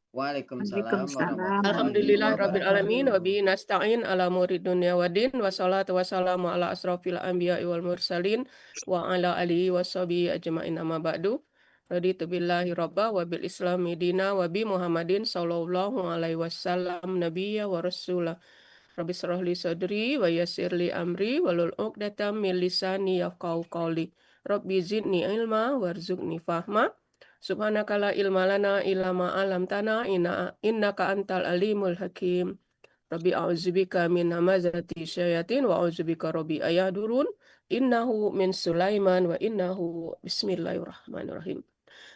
Waalaikumsalam Waalaikumsalam. warahmatullahi Alhamdulillah rabbil alamin wabarakatuh. wa bihi nasta'in ala umuri dunya waddin wassalatu wassalamu ala asrofil anbiya'i wal mursalin wa ala alihi washabihi ajma'in amma ba'du. Raditu billahi rabba wa bil islami dina wa bi Muhammadin sallallahu alaihi wasallam nabiyya wa rasulah. Rabbi shrah li sadri wa yassir li amri walul 'uqdatam min lisani yafqahu qawli. Rabbi zidni ilma warzuqni fahma. Subhanaka la ilma lana illa ma 'allamtana innaka antal alimul hakim. Rabbi a'udzubika min hamazati syayatin wa a'udzubika rabbi ayahdurun. Innahu min Sulaiman wa innahu bismillahirrahmanirrahim.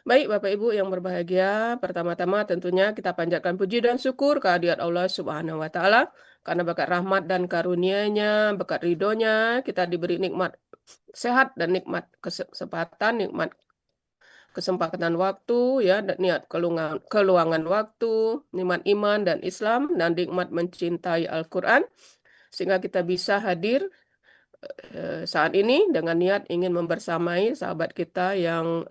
Baik Bapak Ibu yang berbahagia, pertama-tama tentunya kita panjatkan puji dan syukur kehadirat Allah Subhanahu wa taala karena berkat rahmat dan karunia-Nya, berkat ridhonya kita diberi nikmat sehat dan nikmat kesempatan, nikmat kesempatan waktu ya, dan niat keluangan waktu, nikmat iman dan Islam dan nikmat mencintai Al-Qur'an sehingga kita bisa hadir saat ini dengan niat ingin membersamai sahabat kita yang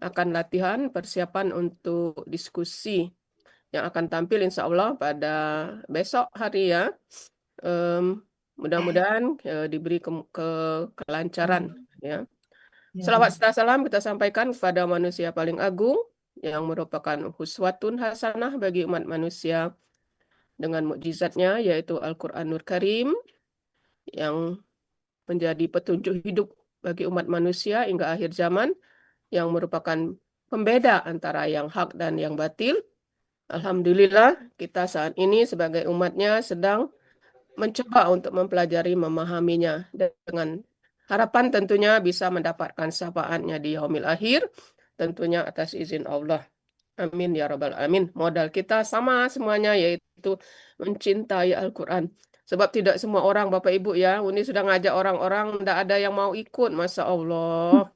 akan latihan persiapan untuk diskusi yang akan tampil insya Allah pada besok hari ya. Mudah-mudahan diberi kelancaran ya. Selawat serta salam kita sampaikan kepada manusia paling agung yang merupakan uswatun hasanah bagi umat manusia dengan mukjizatnya yaitu Al-Qur'anul Karim yang menjadi petunjuk hidup bagi umat manusia hingga akhir zaman yang merupakan pembeda antara yang hak dan yang batil. Alhamdulillah kita saat ini sebagai umatnya sedang mencoba untuk mempelajari memahaminya dengan harapan tentunya bisa mendapatkan syafaatnya di yaumil akhir, tentunya atas izin Allah. Amin ya rabbal alamin. Modal kita sama semuanya yaitu mencintai Al-Quran. Sebab tidak semua orang Bapak Ibu ya, Uni sudah ngajak orang-orang, tidak ada yang mau ikut, Masya Allah.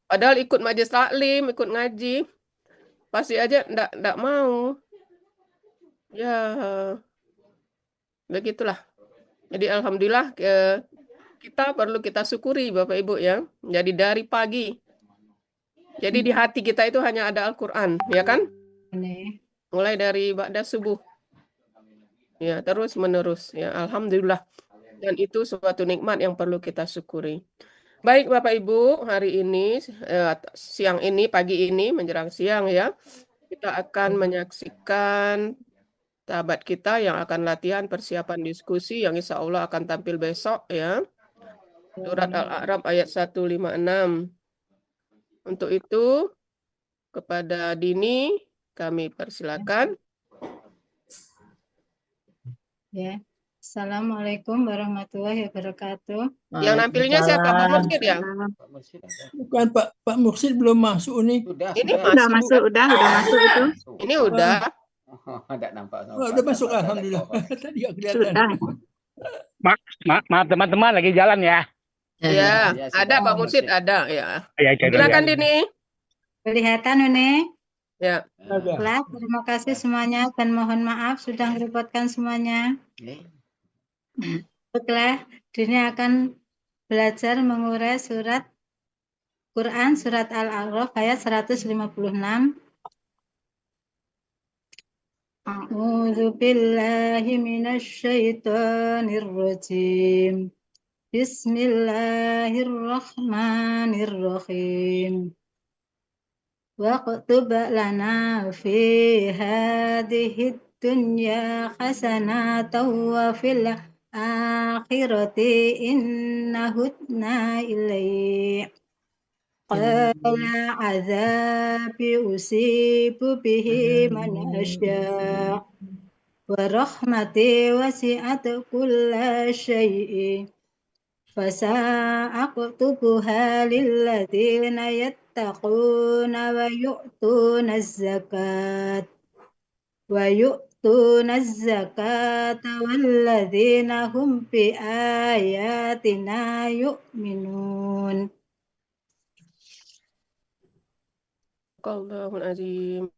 Padahal ikut majelis taklim, ikut ngaji, pasti aja tidak mau. Ya, begitulah. Jadi alhamdulillah kita perlu kita syukuri Bapak Ibu ya. Jadi dari pagi. Jadi di hati kita itu hanya ada Al-Qur'an, ya kan? Mulai dari ba'da subuh. Ya, terus menerus ya. Alhamdulillah. Dan itu suatu nikmat yang perlu kita syukuri. Baik Bapak Ibu, hari ini siang ini, pagi ini menjelang siang ya. Kita akan menyaksikan sahabat kita yang akan latihan persiapan diskusi yang insya Allah akan tampil besok ya. Surat Al-A'raf ayat 156. Untuk itu kepada Dini kami persilakan. Ya. Assalamualaikum warahmatullahi wabarakatuh. Yang nampilnya siapa? Pak Mursyid ya? Bukan Pak Mursyid belum masuk nih. Ini Udah masuk itu. Ini udah. Tidak nampak. Udah masuk alhamdulillah. Tadi nggak kelihatan. Sudah. Maaf teman-teman lagi jalan ya. Ya, ada Pak Mursyid ada ya. Silakan Dini. Kelihatan ini? Ya. Baiklah, terima kasih semuanya dan mohon maaf sudah merepotkan semuanya. Baiklah, Dini akan belajar mengurai surat Quran surat Al-A'raf ayat 156. A'udzu billahi minasyaitonir rajim. Bismillahirrahmanirrahim. Waqtub lana fi hadhihi dunya hasanatan wa fil akhirati inna hudna ilaih. Qala azabi usibu bihi man asya' wa rahmati wasi'at kulla syai'in fasa'aktubuha lilladzina yattaquna wa yu'tuna az-zakata walladzina hum bi ayatina yu'minun. Allahul azim.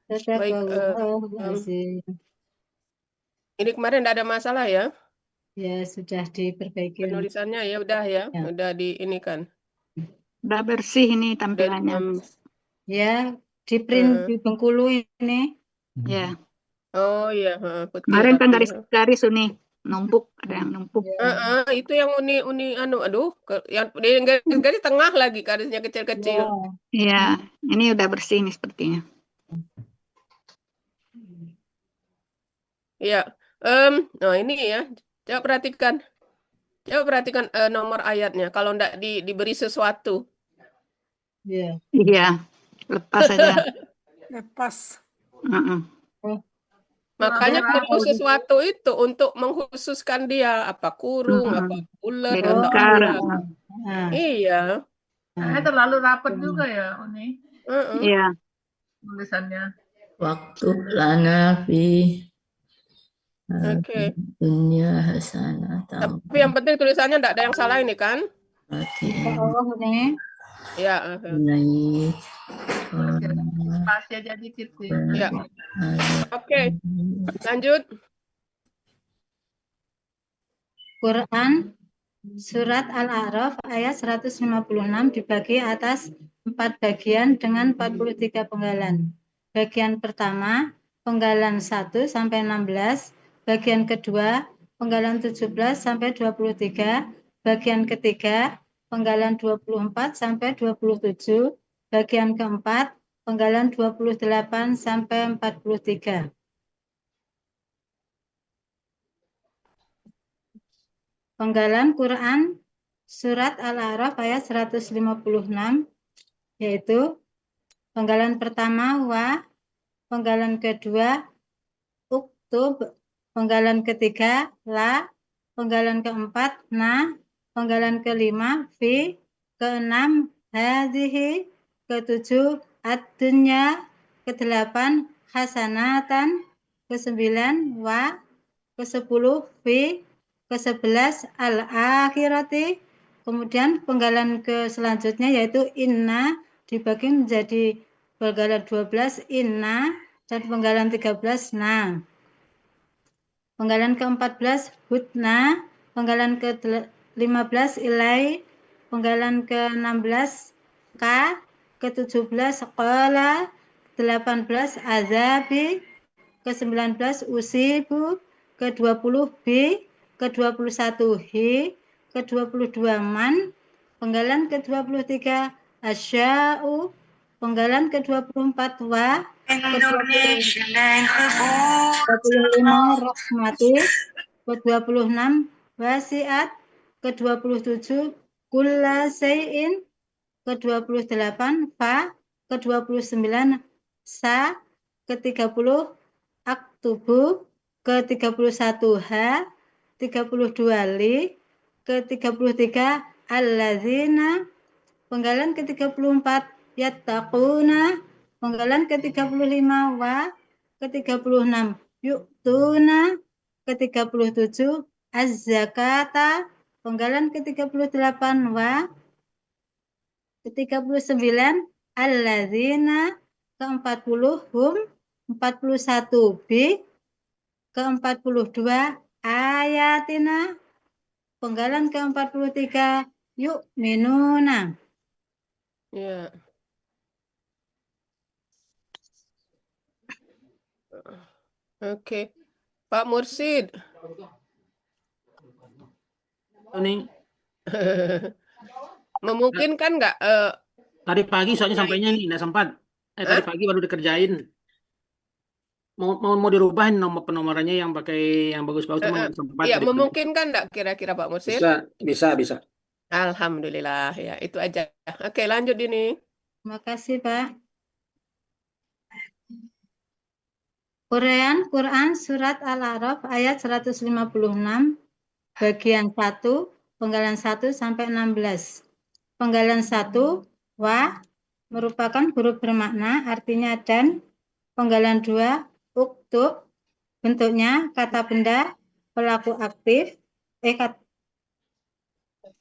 Baik, Sadaqallahul azim. ini kemarin tidak ada masalah ya? Ya, sudah diperbaiki. Penulisannya ya udah ya, udah di ini kan. Udah bersih ini tampilannya. Ya, di print Heeh. di Bengkulu ini. Ya. Oh iya, putih Kemarin kan rapi. dari Suni numpuk, ada yang numpuk. Itu yang uni aduh, yang di garis tengah lagi garisnya kecil-kecil. Iya, ini udah bersih nih sepertinya. Iya. Nah ini ya, coba perhatikan nomor ayatnya. Kalau enggak diberi sesuatu, Iya, lepas aja. Lepas. Heeh. makanya Merah. perlu sesuatu itu untuk mengkhususkan dia, apa kurung, apa bulat atau Dilingkar. apa. Iya. Terlalu rapat juga ya, Uni, Iya. tulisannya. Waktu lana fi Oke. dunia hasanah Tapi yang penting tulisannya enggak ada yang salah ini kan? Ya. naik Spasi aja dikit sih. Ya. Oke. Lanjut. Quran Surat Al-A'raf ayat 156 dibagi atas 4 bagian dengan 43 penggalan. Bagian pertama, penggalan 1 sampai 16, bagian kedua, penggalan 17 sampai 23, bagian ketiga, penggalan 24 sampai 27, bagian keempat, penggalan 28 sampai 43. Penggalan Quran Surat Al-A'raf ayat 156 yaitu penggalan pertama wa, penggalan kedua uktub, penggalan ketiga la, penggalan keempat na, penggalan kelima fi, keenam hadhihi, ketujuh ad-dunya, kedelapan hasanatan, kesembilan wa, kesepuluh fi, ke-11 al-akhirati, kemudian penggalan ke selanjutnya yaitu inna dibagi menjadi penggalan 12 inna dan penggalan 13 na. Penggalan ke-14 hudna, penggalan ke-15 ilai, penggalan ke-16 ka, ke-17 qala, 18 azabi, ke-19 usibu, ke-20 bi, ke-21 hi, ke-22 man, penggalan ke-23 asya'u, penggalan ke-24 wa, ke-25 rahmati, ke-26 wasiat, ke-27 kulla say'in, ke-28 fa, ke-29 sa, ke-30 aktubu, ke-31 ha, 32 li, ke-33 allazina, penggalan ke-34 yattaquna, penggalan ke-35 wa, ke-36 yu'tuna, ke-37 az-zakata, penggalan ke-38 wa, ke-39 allazina, ke-40 hum, 41 bi, ke-42 ayatina, penggalan ke-43 yu'minuna. Ya. Oke. Pak Mursid. Ini Memungkinkan nggak? tadi pagi soalnya sampainya nih nggak sempat. Tadi pagi baru dikerjain. Mau dirubahin nomor penomorannya yang pakai yang bagus-bagus cuma nggak sempat. Ya, tadi pagi. memungkinkan nggak kira-kira Pak Mursid? Bisa. Alhamdulillah ya, itu aja. Oke, lanjut ini. Terima kasih, Pak. Quran Surat Al-A'raf ayat 156 bagian 1 penggalan 1 sampai 16. Penggalan 1 wa merupakan huruf bermakna artinya dan. Penggalan 2 uktub bentuknya kata benda pelaku aktif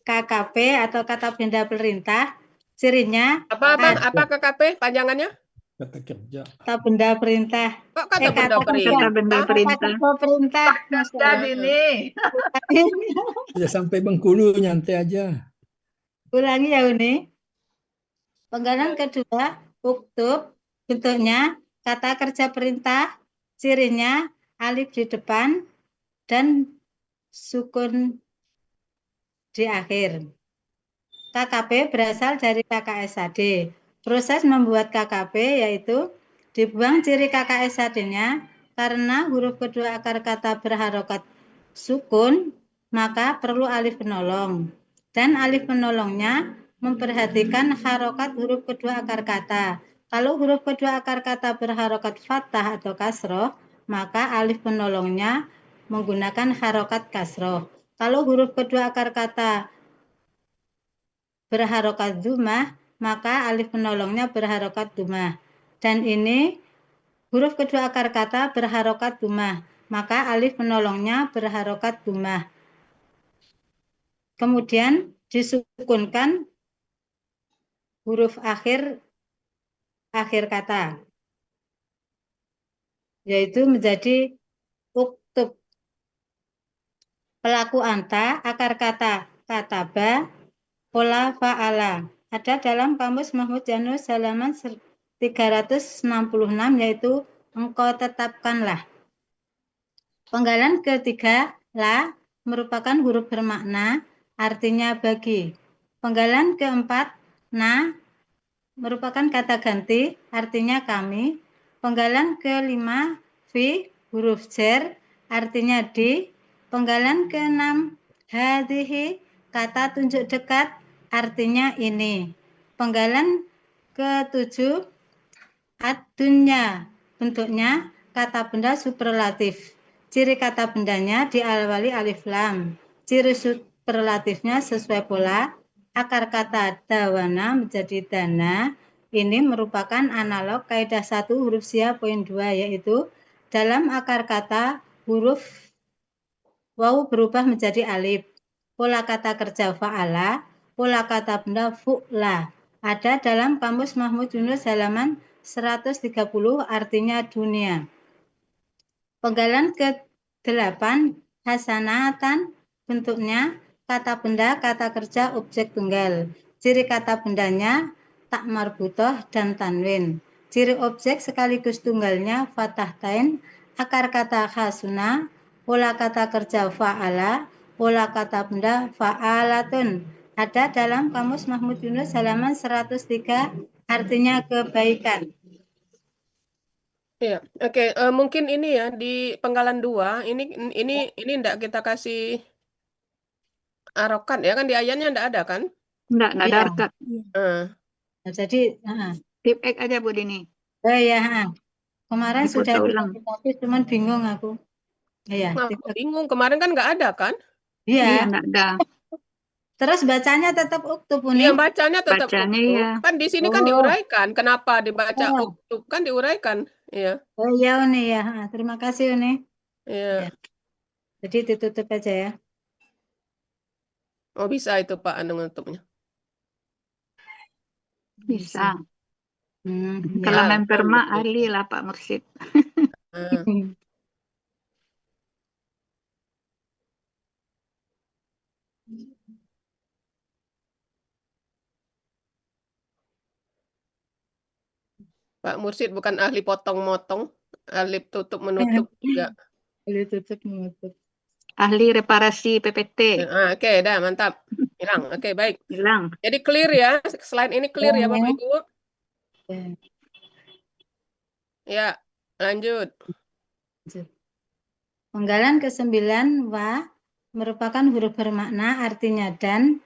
KKP atau kata benda perintah. Cirinya Apa KKP panjangannya? Kata kerja. kata benda perintah. Kok kata benda perintah? Kata benda perintah. Kata perintah. Jadi nih. Sudah sampai Bengkulu nyantai aja. Ulangi ya Uni. Penggalan kedua uktub Bentuknya kata kerja perintah, cirinya alif di depan dan sukun di akhir. KKP berasal dari KKSAD. Proses membuat KKP yaitu dibuang ciri KKSAD-nya karena huruf kedua akar kata berharokat sukun, maka perlu alif penolong. Dan alif penolongnya memperhatikan harokat huruf kedua akar kata. Kalau huruf kedua akar kata berharokat fathah atau kasroh, maka alif penolongnya menggunakan harokat kasroh. Kalau huruf kedua akar kata berharokat dhammah, maka alif penolongnya berharokat dhammah. Dan ini huruf kedua akar kata berharokat dhammah, maka alif penolongnya berharokat dhammah. Kemudian disukunkan huruf akhir kata, yaitu menjadi uktub. Pelaku anta, akar kata kataba, pola fa'ala. Ada dalam Kamus Mahmud Janus halaman 366, yaitu engkau tetapkanlah. Penggalan ketiga, la, merupakan huruf bermakna, artinya bagi. Penggalan keempat, na, merupakan kata ganti, artinya kami. Penggalan kelima, fi, huruf jar, artinya di. Penggalan keenam, hadhihi, kata tunjuk dekat, artinya ini. Penggalan ketujuh, ad-dunya, bentuknya kata benda superlatif. Ciri kata bendanya diawali alif lam. Ciri superlatifnya sesuai pola. Akar kata dawana menjadi dana. Ini merupakan analog kaidah 1 huruf sia poin 2, yaitu dalam akar kata huruf waw berubah menjadi alif. Pola kata kerja fa'ala, pola kata benda fu'la. Ada dalam Kamus Mahmud Yunus halaman 130, artinya dunia. Penggalan ke-8, hasanatan, bentuknya kata benda, kata kerja, objek tunggal. Ciri kata bendanya tak marbutoh dan tanwin. Ciri objek sekaligus tunggalnya fathah tain, akar kata hasuna, pola kata kerja fa'ala, pola kata benda fa'alatun. Ada dalam Kamus Mahmud Yunus halaman 103, artinya kebaikan. Iya, oke. Mungkin ini ya di penggalan 2 ini enggak kita kasih arokat ya kan di ayatnya enggak ada kan? Enggak ada Iya. harkat. Eh, Nah, jadi Tip X aja Bu Dini. ya, kemarin Diputar sudah ulang. tapi cuman bingung aku. Iya, nah, bingung kemarin kan enggak ada kan? Iya, iya. enggak ada. Terus bacanya tetap uktub Iya, Uni. bacanya tetap Bacanya uktub. iya. Kan di sini kan Oh. diuraikan. Kenapa dibaca Oh. uktub? Kan diuraikan. Iya. Oh iya Uni ya. Terima kasih Uni. Iya. Ya. Jadi ditutup aja ya. Oh, bisa itu Pak nutupnya. Bisa. Ya. Kalau memper mah alhamdulillah. ahli lah Pak Mursyid. Ah. Pak Mursyid bukan ahli potong-motong, ahli tutup menutup juga. Ditutup menutup. Ahli reparasi PPT. Oke, dah mantap. Hilang. Oke, baik. Hilang. Jadi clear ya. Slide ini clear ya Bapak Ibu. Ya. Ya, lanjut. Penggalan ke-9 wa merupakan huruf bermakna artinya dan.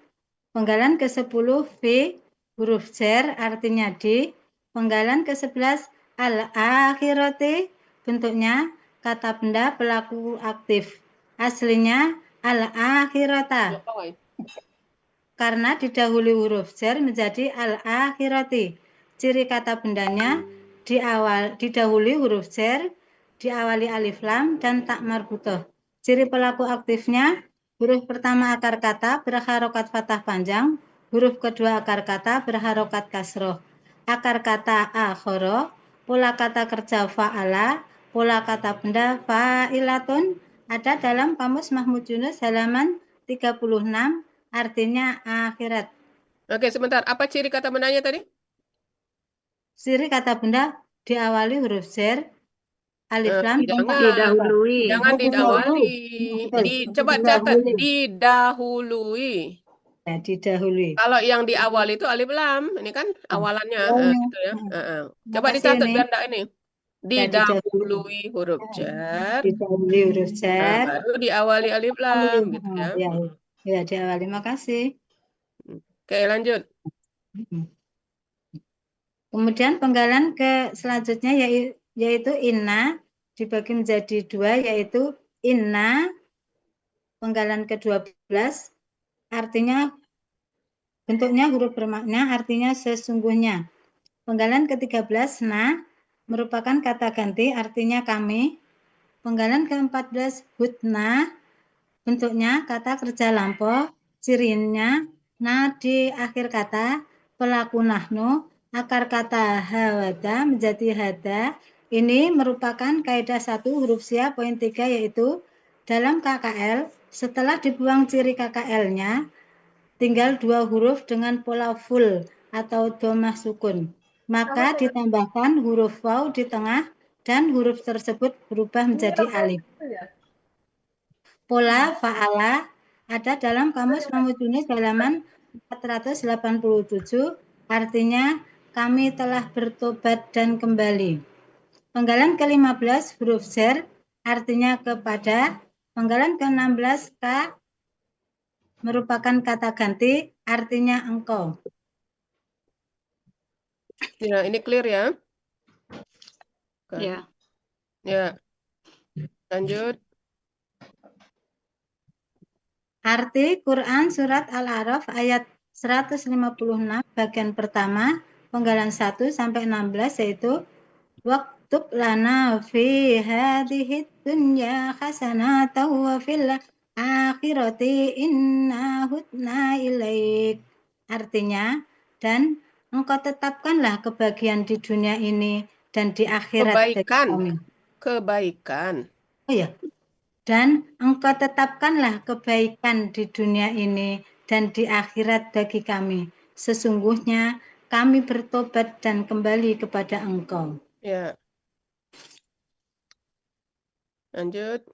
Penggalan ke-10 fi huruf jar artinya di. Penggalan ke-11 al-akhirati bentuknya kata benda pelaku aktif. Aslinya al-akhirata. Karena didahului huruf jar menjadi al-akhirati. Ciri kata bendanya didahului huruf jar, diawali alif lam dan tak marbutoh. Ciri pelaku aktifnya huruf pertama akar kata berharokat fathah panjang, huruf kedua akar kata berharokat kasroh. Akar kata akhoro, pola kata kerja fa'ala, pola kata benda fa'ilatun ada dalam Kamus Mahmud Yunus halaman 36, artinya akhirat. Oke, sebentar. Apa ciri kata bendanya tadi? Ciri kata benda diawali huruf zer, alif lam, dan Jangan, Didahului. jangan Oh, didawali. betul. Coba catat, didahului. Ya, didahului. Kalau yang di awal itu alif lam, ini kan awalannya, Oh, gitu ya. Coba makasih dicatat ini. biar enggak ini. Ya, Didahului huruf jar, didahului huruf zer. baru diawali alif lam, gitu ya. Ya, ya, diawali. Makasih. Oke, lanjut. Kemudian penggalan ke selanjutnya yaitu inna dibagi menjadi dua, yaitu inna penggalan ke-12 artinya bentuknya huruf bermakna, artinya sesungguhnya. Penggalan ke-13 na merupakan kata ganti, artinya kami. Penggalan ke-14 hutna bentuknya kata kerja lampau, cirinya na di akhir kata, pelaku nahnu, akar kata hawada menjadi hada. Ini merupakan kaidah 1 huruf sia poin 3, yaitu dalam KKL setelah dibuang ciri KKL-nya tinggal 2 huruf dengan pola full atau domah sukun. Maka ditambahkan huruf waw di tengah dan huruf tersebut berubah menjadi alif. Pola fa'ala ada dalam Kamus Mahmud Yunus halaman 487, artinya kami telah bertobat dan kembali. Penggalan ke-15 huruf zer artinya kepada. Penggalan ke-16 ka merupakan kata ganti, artinya engkau. Ya, ini clear ya? Ya. Ya. Lanjut. Arti Quran Surat Al-A'raf ayat 156 bagian pertama penggalan 1 sampai 16, yaitu waktub lana fi hadhihi dunya hasanatan wa fil akhirati inna hudna ilaik. Artinya, dan engkau tetapkanlah kebahagiaan di dunia ini dan di akhirat bagi kami. Kebaikan. Oh ya. Dan engkau tetapkanlah kebaikan di dunia ini dan di akhirat bagi kami. Sesungguhnya kami bertobat dan kembali kepada engkau. Ya. Lanjut.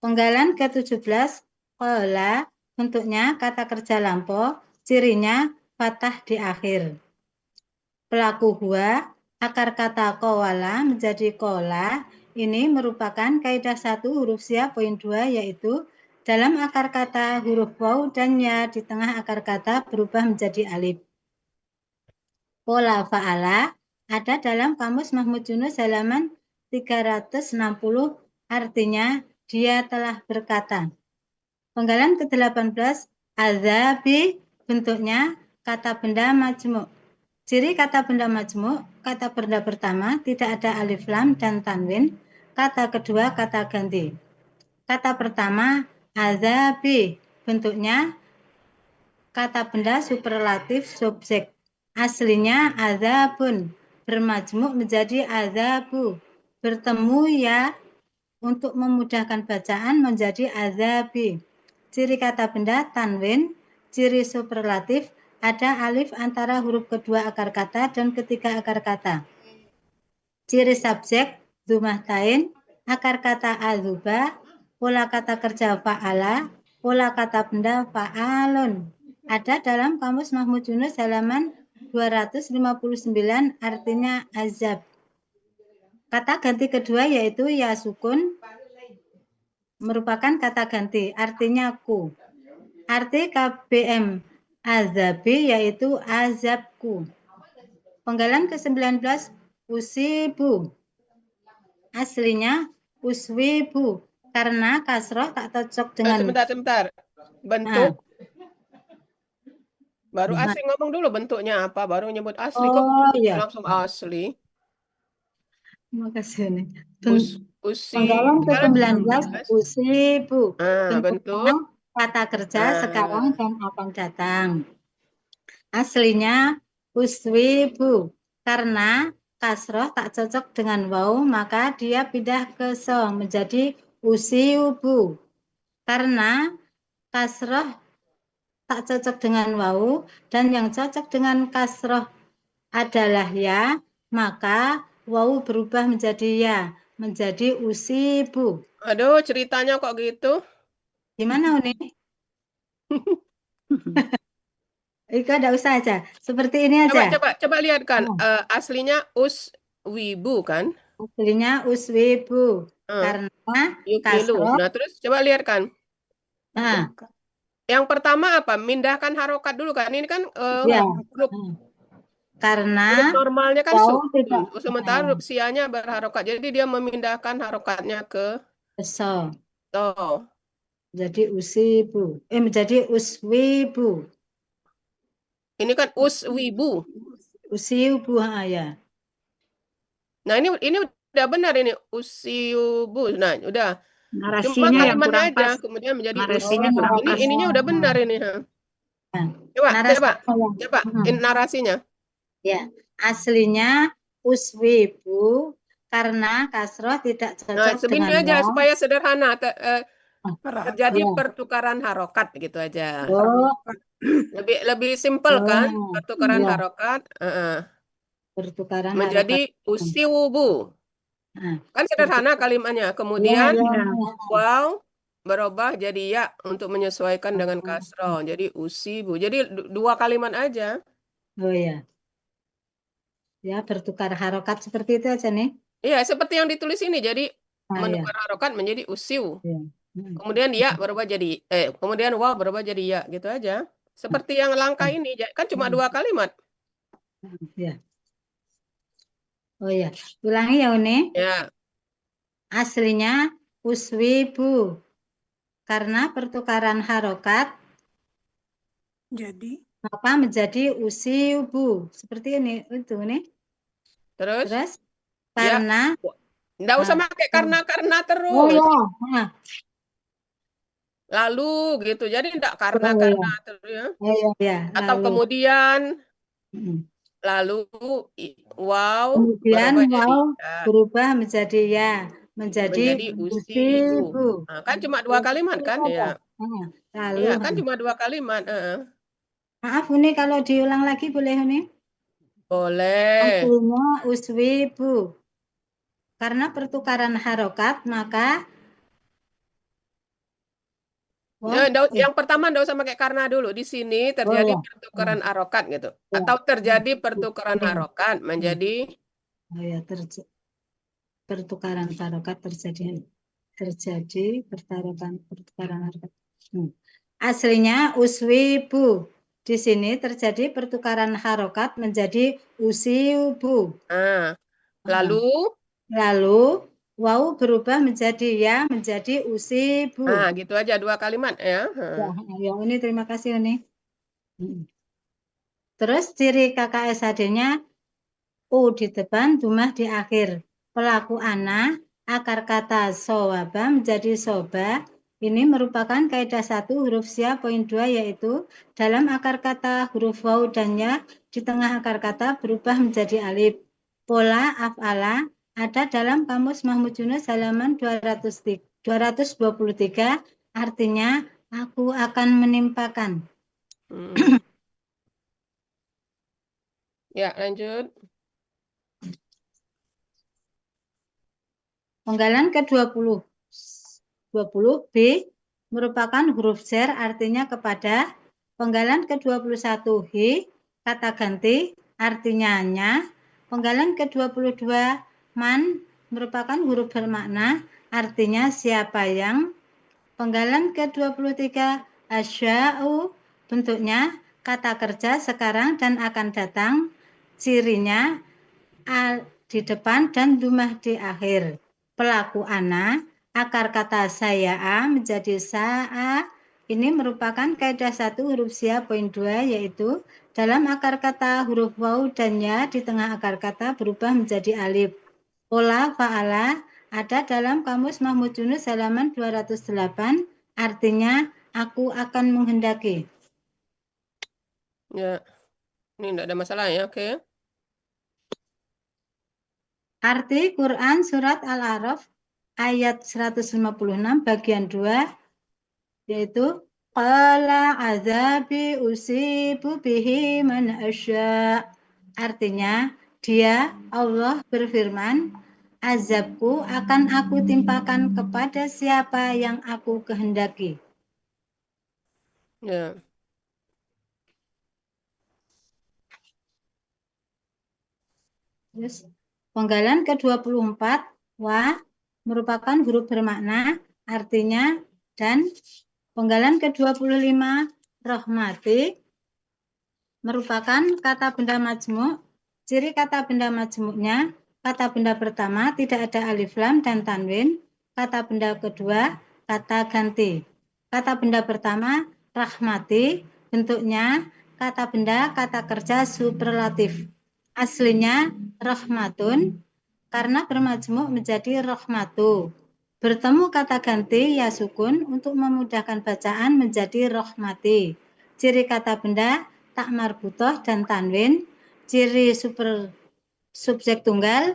Penggalan ke-17, qala bentuknya kata kerja lampau, cirinya fathah di akhir. Pelaku huwa, akar kata qawala menjadi qola. Ini merupakan kaidah 1 huruf sia poin 2, yaitu dalam akar kata huruf waw dan ya di tengah akar kata berubah menjadi alif. Pola fa'ala ada dalam Kamus Mahmud Yunus halaman 360, artinya dia telah berkata. Penggalan ke-18 azabi bentuknya kata benda majmuk. Ciri kata benda majmuk, kata benda pertama tidak ada alif lam dan tanwin, kata kedua kata ganti. Kata pertama azabi bentuknya kata benda superlatif subjek. Aslinya azabun, bermajmuk menjadi azabu. Bertemu ya untuk memudahkan bacaan menjadi azabi. Ciri kata benda tanwin, ciri superlatif ada alif antara huruf kedua akar kata dan ketiga akar kata. Ciri subjek dzumahtain, akar kata azuba, pola kata kerja fa'ala, pola kata benda fa'alun. Ada dalam Kamus Mahmud Yunus halaman 259, artinya azab. Kata ganti kedua yaitu ya sukun merupakan kata ganti, artinya ku. Arti KBM azabi yaitu azabku. Penggalan ke-19 usibu. Aslinya uswibu karena kasroh tak cocok dengan. Sebentar. Bentuk. Baru asing ngomong dulu bentuknya apa, baru nyebut asli. Kok iya. langsung asli? Terima kasih nih. Penggalan ke-19 usibu. Bentuk kata kerja sekarang dan akan datang. Aslinya uswibu karena kasroh tak cocok dengan waw, maka dia pindah ke so menjadi usiubu. Karena kasroh tak cocok dengan waw dan yang cocok dengan kasroh adalah ya, maka wawu berubah menjadi ya, menjadi usibu. Aduh, ceritanya kok gitu? Gimana Uni? Ika enggak usah aja. Seperti ini aja. Coba lihat kan. Oh. Aslinya uswibu kan? Aslinya uswibu. Karena Yukilu. kasroh. Nah, terus coba lihat kan. Nah, Yang pertama apa? Mindahkan harokat dulu kan. Ini kan ya. huruf Karena normalnya kan wawu sukun. tidak Sementara huruf sianya berharokat. Jadi dia memindahkan harokatnya ke so. to. Jadi usibu. Menjadi uswibu. Ini kan uswibu. Usibu ya. Nah, ini udah benar ini usiubu. Nah, udah. Cuma Narasinya yang kalimatnya kurang aja, pas. kemudian menjadi Narasinya usibu. kurang Ini pas. ininya udah benar ini. Ha. Coba narasinya. Ya, aslinya uswibu karena kasroh tidak Nah, cocok segini dengan aja waw. supaya sederhana. Terjadi Ya. pertukaran harokat gitu aja. Oh, Lebih simpel kan pertukaran iya. harokat. Pertukaran Menjadi harokat. usiwubu. Nah, Kan sederhana kalimatnya. Kemudian waw berubah jadi ya untuk menyesuaikan dengan kasroh. Jadi usibu. Jadi dua kalimat aja. Oh ya. Ya, bertukar harokat seperti itu aja nih. Iya, seperti yang ditulis ini. Jadi menukar Ya. harokat menjadi usiw. Ya. Kemudian ya berubah jadi kemudian waw berubah jadi ya gitu aja. Seperti yang langkah ini kan cuma dua kalimat. Ya. Oh ya, ulangi ya Uni. Ya. Aslinya uswibu karena pertukaran harokat maka menjadi usibu seperti ini itu nih. Terus karena enggak usah pakai karena terus. Oh ya. Lalu gitu. Jadi enggak karena terus ya. Ya, atau lalu. Kemudian lalu wow kemudian berubah jadi wow ya. berubah menjadi ya, menjadi usibu. Nah, kan cuma dua kalimat kan ya. Lalu Iya, kan cuma dua kalimat. Maaf Uni kalau diulang lagi boleh Uni? Boleh. Aslinya uswibu. Karena pertukaran harokat maka yang pertama enggak usah pakai karena dulu. Di sini terjadi pertukaran harokat gitu. Atau terjadi pertukaran harokat menjadi pertukaran harokat terjadi pertukaran harokat. Aslinya uswibu. Di sini terjadi pertukaran harokat menjadi usibu. Lalu waw berubah menjadi ya, menjadi usibu. Nah, gitu aja dua kalimat ya. Ya, ini terima kasih Uni. Terus ciri KKSHD-nya U di depan, dumah di akhir. Pelaku ana, akar kata sowaba menjadi soba. Ini merupakan kaidah 1 huruf sia poin 2 yaitu dalam akar kata huruf waw dan ya di tengah akar kata berubah menjadi alif. Pola af'ala ada dalam Kamus Mahmud Yunus halaman 223, artinya aku akan menimpakan. Ya, lanjut. Penggalan ke-20. 20 B merupakan huruf jar artinya kepada. Penggalan ke-21 H kata ganti artinya nya. Penggalan ke-22 man merupakan huruf bermakna artinya siapa yang. Penggalan ke-23 asya'u bentuknya kata kerja sekarang dan akan datang. Cirinya a di depan dan dumah di akhir. Pelaku ana, akar kata saya a menjadi sa-a. Ini merupakan kaidah 1 huruf sia poin 2 yaitu dalam akar kata huruf waw dan ya di tengah akar kata berubah menjadi alif. Pola fa'ala ada dalam Kamus Mahmud Yunus halaman 208 artinya aku akan menghendaki. Ya. Ini enggak ada masalah ya, oke. Arti Quran Surat Al-A'raf ayat 156 bagian 2 yaitu qala azabi usibu bihi man asya. Artinya Dia, Allah berfirman, azabku akan aku timpakan kepada siapa yang aku kehendaki. Ya. Terus penggalan ke-24 wa merupakan huruf bermakna, artinya dan. Penggalan ke-25 rahmati merupakan kata benda majmuk. Ciri kata benda majmuknya, kata benda pertama tidak ada alif lam dan tanwin, kata benda kedua kata ganti. Kata benda pertama rahmati, bentuknya kata benda kata kerja superlatif. Aslinya rahmatun, karena bermajmuk menjadi rahmatu. Bertemu kata ganti ya sukun untuk memudahkan bacaan menjadi rahmati. Ciri kata benda tak marbutoh dan tanwin. Ciri subjek tunggal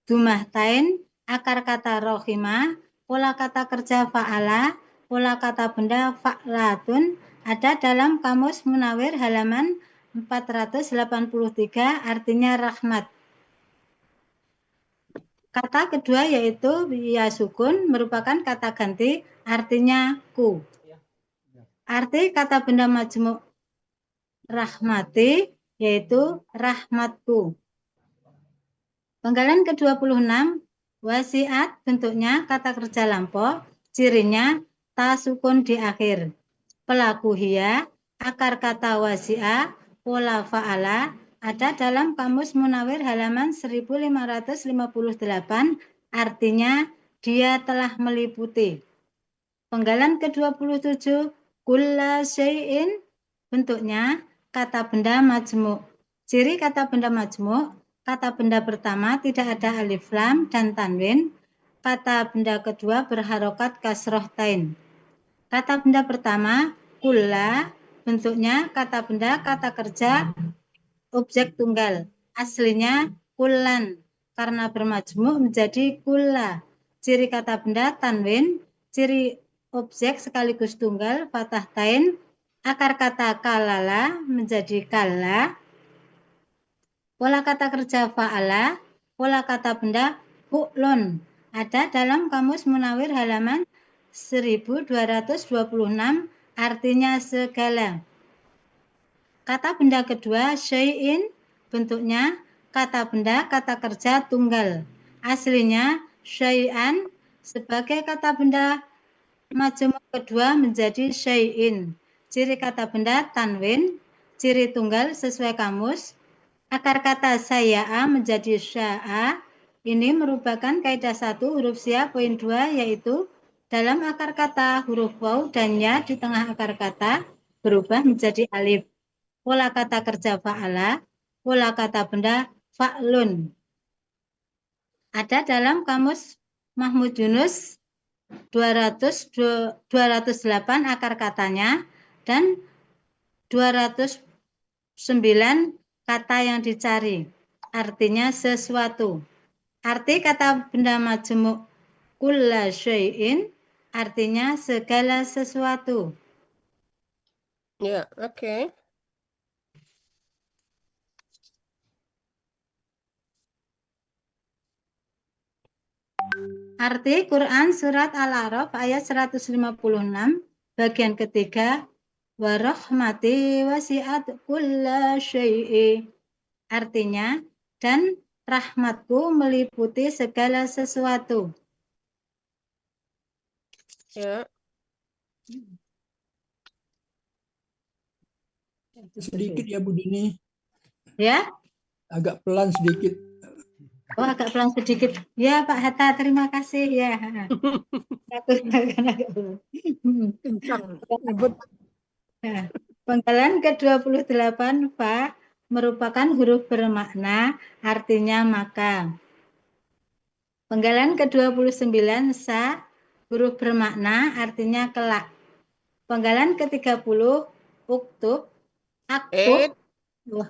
dumah tain, akar kata rohimah, pola kata kerja fa'ala, pola kata benda fa'latun ada dalam Kamus Munawir halaman 483, artinya rahmat. Kata kedua yaitu ya sukun merupakan kata ganti, artinya ku. Arti kata benda majmuk rahmati yaitu rahmatku. Penggalan ke-26 wasiat, bentuknya kata kerja lampau, cirinya ta sukun di akhir. Pelaku hiya, akar kata wasi'a, pola fa'ala ada dalam Kamus Munawir halaman 1558, artinya dia telah meliputi. Penggalan ke-27 kulla syai'in, bentuknya kata benda majmuk. Ciri kata benda majmuk, kata benda pertama tidak ada alif lam dan tanwin, kata benda kedua berharokat kasroh tain. Kata benda pertama kulla, bentuknya kata benda kata kerja objek tunggal. Aslinya kullan, karena bermajmuk menjadi kulla. Ciri kata benda tanwin, ciri objek sekaligus tunggal fathah tain, akar kata kalala menjadi kalla. Pola kata kerja fa'ala, pola kata benda fu'lun ada dalam Kamus Munawir halaman 1226, artinya segala. Kata benda kedua syai'in, bentuknya kata benda kata kerja tunggal. Aslinya syai'an, sebagai kata benda majmuk kedua menjadi syai'in. Ciri kata benda tanwin, ciri tunggal sesuai kamus. Akar kata saya'a menjadi sya'a. Ini merupakan kaidah 1 huruf sia poin 2, yaitu dalam akar kata huruf waw dan ya di tengah akar kata berubah menjadi alif. Pola kata kerja fa'ala, pola kata benda fa'lun. Ada dalam Kamus Mahmud Yunus 208 akar katanya dan 209 kata yang dicari. Artinya sesuatu. Arti kata benda majmuk kulla syai'in artinya segala sesuatu. Ya, oke. Arti Quran Surat Al-A'raf ayat 156 bagian ketiga wa rahmati wasi'at kulla syai'i. Artinya, dan rahmatku meliputi segala sesuatu. Ya. Sedikit ya Bu Dini, Ya? agak pelan sedikit. Oh, agak pelan sedikit. Ya, Pak Hatta, terima kasih ya. Aku agak pelan. Kencang nyebut. Nah, penggalan ke-28 Pak merupakan huruf bermakna, artinya maka. Penggalan ke-29 sa huruf bermakna, artinya kelak. Penggalan ke-30 uktub, aktub,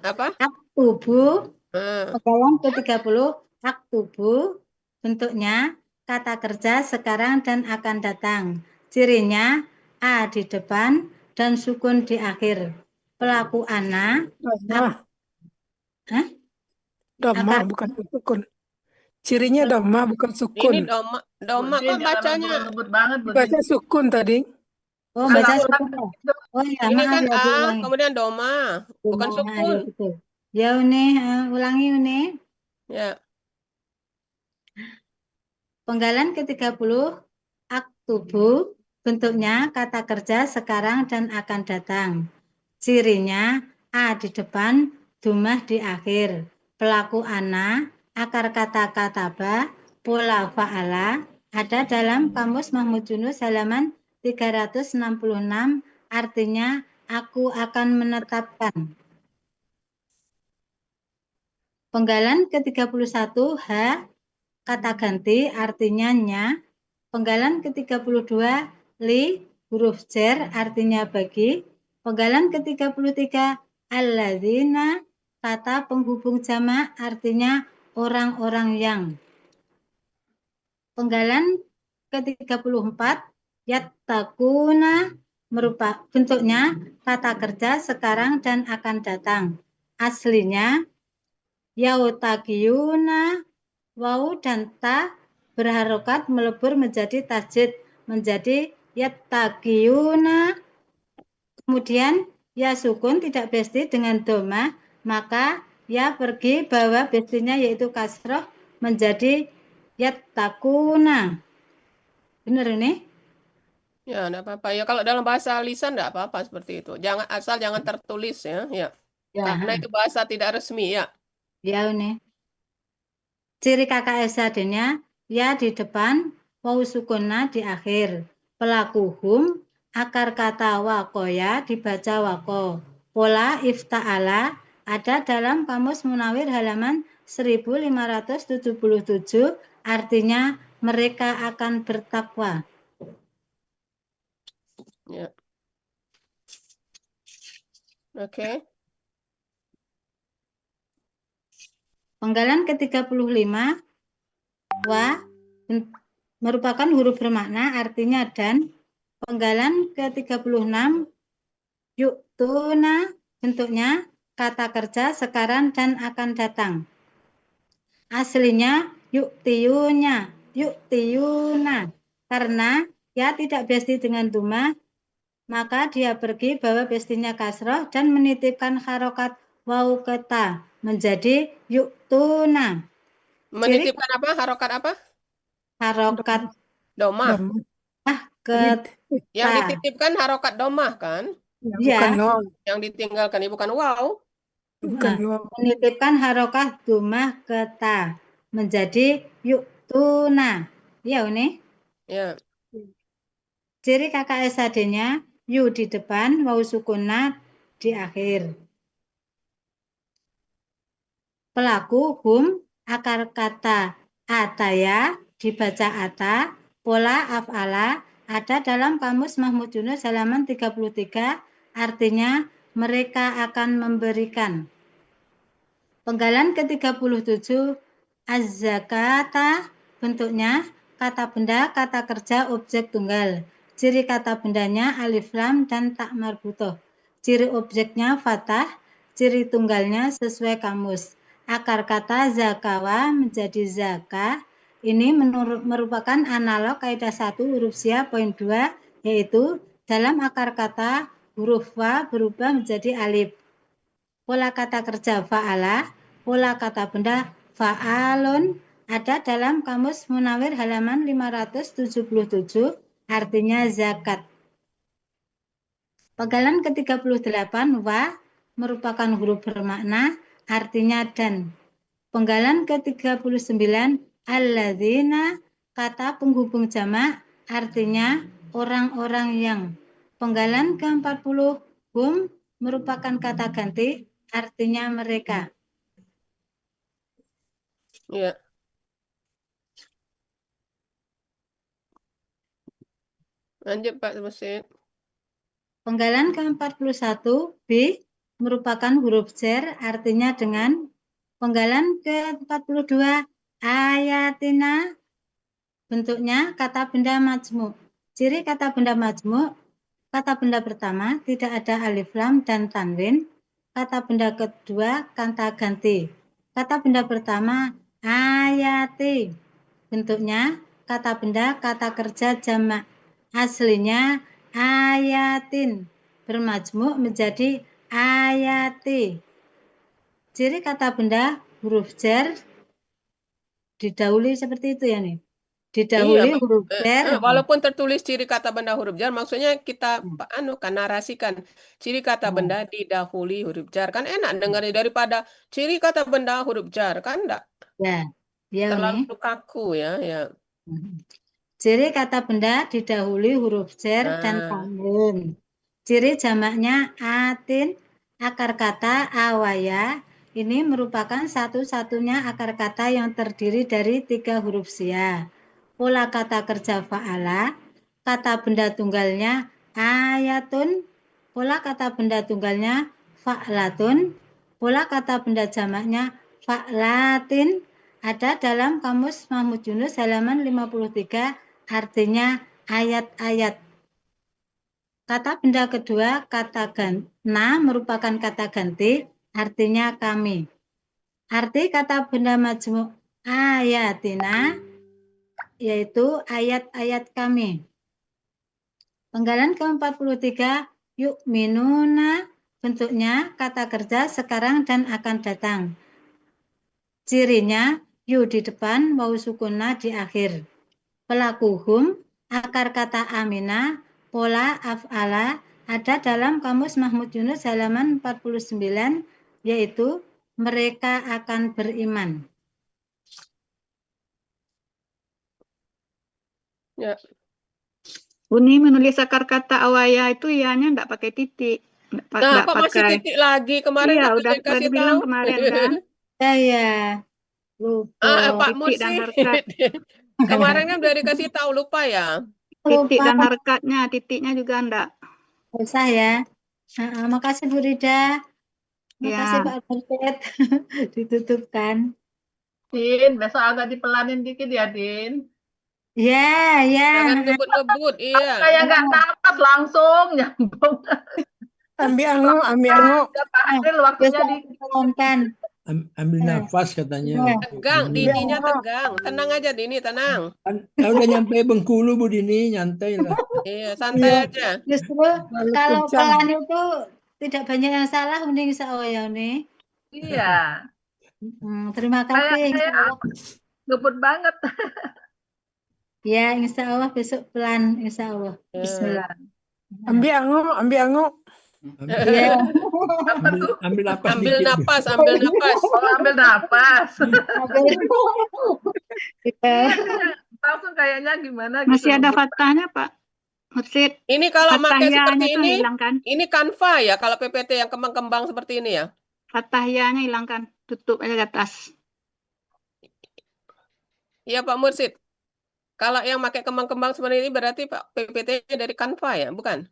Apa? aktubu. Ah, Penggalan ke-30 aktubu, bentuknya kata kerja sekarang dan akan datang. Cirinya a di depan dan sukun di akhir. Pelaku ana. Nah, Hah? Dhamma Akar bukan sukun. Cirinya dhamma bukan Ini sukun. doma Bu kok Din, jangan bacanya. ngebut-ngebut banget, Bu Din. Baca sukun tadi. Oh, Kan baca aku sukun. kan Ya? Oh ya, Ini maaf kan ya, A, diulangi. kemudian doma, bukan Ya, sukun. betul. Ya, Uni, ulangi Uni. Ya, Penggalan ke-30, aktubu, bentuknya kata kerja sekarang dan akan datang. Cirinya A di depan, dumah di akhir. Pelaku ana, akar kata kataba, pola fa'ala, ada dalam Kamus Mahmud Yunus halaman 366, artinya aku akan menetapkan. Penggalan ke-31, H, kata ganti artinya nya. Penggalan ke-32, li, huruf jar artinya bagi. Penggalan ke-33, alladzina, kata penghubung jamak artinya orang-orang yang. Penggalan ke-34, yattaquna, merupakan bentuknya kata kerja sekarang dan akan datang. Aslinya yautaqiyuna, waw dan ta berharokat melebur menjadi tasjid menjadi yattaqiyuna. Kemudian ya sukun tidak besti dengan doma, maka ya pergi bawah bestinya yaitu kasroh menjadi yattaquna. Benar ini? ya enggak apa-apa. Ya kalau dalam bahasa lisan enggak apa-apa seperti itu. Jangan tertulis ya. Ya. Karena itu bahasa tidak resmi ya. Ya ini. Ciri KKSAD-nya ya di depan, waw sukunna di akhir. Pelaku hum, akar kata wakoya dibaca wako. Pola ifta'ala ada dalam Kamus Munawir halaman 1577, artinya mereka akan bertakwa. Ya. Oke. Penggalan ke-35, wa merupakan huruf bermakna artinya dan. Penggalan ke-36, yuktuna, bentuknya kata kerja sekarang dan akan datang. Aslinya yuktiyuna, karena ya tidak besti dengan duma, maka dia pergi bawa bestinya kasroh dan menitipkan harokat waw keta menjadi yuktuna. Menitipkan apa? Harokat apa? Harokat Domah. Yang keta. dititipkan harokat domah kan? Ya. Yang ditinggalkan ya bukan wow. Menitipkan harokat dumah keta menjadi yuktuna. Ya ini. Ya. Ciri KKSAD-nya yu di depan, waw sukunna di akhir. Pelaku hum, akar kata ataya dibaca ata, pola af'ala ada dalam Kamus Mahmud Yunus halaman 33, artinya mereka akan memberikan. Penggalan ke-37, az-zakata, bentuknya kata benda, kata kerja, objek tunggal. Ciri kata bendanya alif lam dan tak marbutoh. Ciri objeknya fathah, ciri tunggalnya sesuai kamus. Akar kata zakawa menjadi zaka. Ini merupakan analog kaidah 1 huruf sia poin 2, yaitu dalam akar kata huruf fa berubah menjadi alif. Pola kata kerja fa'ala, pola kata benda fa'alun ada dalam Kamus Munawir halaman 577, artinya zakat. Penggalan ke-38, wa merupakan huruf bermakna, artinya dan. Penggalan ke-39, alladzina, kata penghubung jamak, artinya orang-orang yang. Penggalan ke-40, hum merupakan kata ganti, artinya mereka. Ya. Lanjut Pak Musid. Penggalan ke-41, B merupakan huruf jar, artinya dengan. Penggalan ke-42, ayatina, bentuknya kata benda majmu. Ciri kata benda majmu, kata benda pertama tidak ada alif lam dan tanwin. Kata benda kedua kata ganti. Kata benda pertama ayati. Bentuknya kata benda kata kerja jamak. Aslinya ayatin. Bermajmuk menjadi ayati. Ciri kata benda huruf jar didahului seperti itu ya nih. Didahului Iya, huruf jar. walaupun tertulis ciri kata benda huruf jar, maksudnya kita kan narasikan ciri kata benda didahului huruf jar. Kan enak dengarnya daripada ciri kata benda huruf jar, kan enggak Ya, ya nih. terlalu kaku ya. Ciri kata benda didahului huruf jar dan tanwin. Ciri jamaknya atin, akar kata awaya. Ini merupakan satu-satunya akar kata yang terdiri dari 3 huruf sia. Pola kata kerja fa'ala, kata benda tunggalnya ayatun, pola kata benda tunggalnya fa'latun, pola kata benda jamaknya fa'latin. Ada dalam Kamus Mahmud Yunus halaman 53, artinya ayat-ayat. Kata benda kedua, kata na merupakan kata ganti, artinya kami. Arti kata benda majmuk ayatina, yaitu ayat-ayat kami. Penggalan ke-43, yuk minuna, bentuknya kata kerja sekarang dan akan datang. Cirinya, yu di depan, wau sukunna di akhir. Pelakuhum, akar kata amina, pola af'ala, ada dalam Kamus Mahmud Yunus halaman 49, yaitu mereka akan beriman. Ya. Uni menulis akar kata awaya itu ianya enggak pakai titik. Nah, kok masih titik lagi? Kemarin Iya, kan udah kasih dibilang tahu. kemarin kan. Saya lupa. Pak Titik dan Mursid. harkat. Kemarin kan udah dikasih tahu, lupa ya? Titik Lupa. dan harkatnya, titiknya juga enggak. Usah ya. Makasih Bu Rida. Makasih Ya. Pak Alfred. Ditutupkan. Din, besok agak dipelanin dikit ya, Din. Ya, ya. Jangan ngebut-ngebut, iya. Kayak nggak napas langsung nyambung. Ambil ango, ambil ango. Pak Adil waktunya di Dipelankan. Ambil nafas katanya. Tegang, Dini. Dininya tegang. Tenang aja, Dini, tenang. Udah nyampe Bengkulu Bu Dini, nyantai lah. Iya, santai aja. Justru Terlalu kalau kencang. pelan itu tidak banyak yang salah, mending insya Allah ya nih. Iya. Terima kasih. Insya Allah. Ngebut banget. Ya, insya Allah besok pelan, insya Allah. Bismillah. Ambil ango, ambil ango. Ya. Ambil napas Ambil dikit. napas, ambil napas. Oh, ambil napas. Ya. Langsung kayaknya gimana gitu. Masih ada fathahnya, Pak Mursid. Ini kalau pakai seperti Fathahnya ini, hilangkan. ini Canva ya, kalau PPT yang kembang-kembang seperti ini ya. Fathahnya hilangkan. Tutup aja ke atas. Iya Pak Mursid. Kalau yang pakai kembang-kembang seperti ini berarti Pak PPT-nya dari Canva ya, bukan?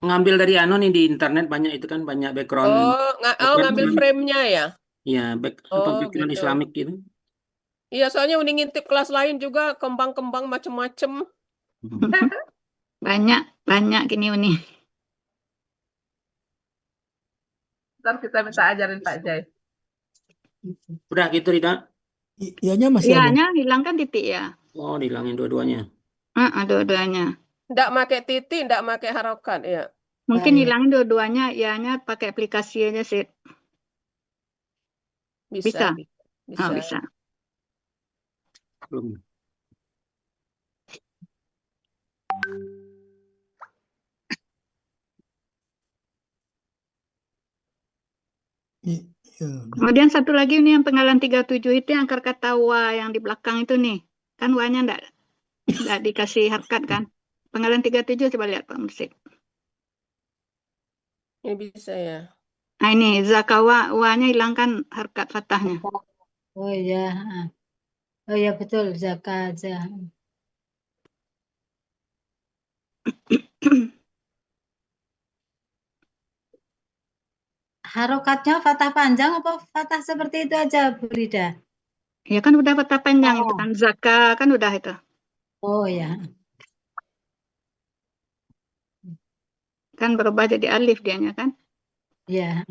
Ngambil dari di internet banyak itu kan banyak background. Ngambil frame-nya ya. Iya, background gitu. Islamik gitu. Iya, soalnya udah ngintip kelas lain juga kembang-kembang macem-macem. Banyak gini Uni. Ntar kita minta ajarin Pak Jai. Udah gitu Rida. Ianya masih ada. Ianya hilangkan titik ya. Oh, dihilangin dua-duanya. Dua-duanya. Nggak pakai titik, nggak pakai harokat ya. Mungkin hilangin dua-duanya, ianya pakai aplikasi aja sih. Bisa. Bisa. Bisa. Belum. Kemudian satu lagi ini yang penggalan 37 itu yang akar kata wa yang di belakang itu nih. Kan wa-nya enggak dikasih harkat kan. Penggalan 37 coba lihat Pak Mursid. Ini bisa ya. Nah ini zakawa wa-nya hilangkan harkat fathahnya. Oh iya. Oh iya betul, zakat aja. Harokatnya fathah panjang apa fathah seperti itu aja, Bu Rida? Ya kan udah fathah panjang itu kan. Zaka kan udah itu. Oh ya. Kan berubah jadi alif dianya kan. Ya.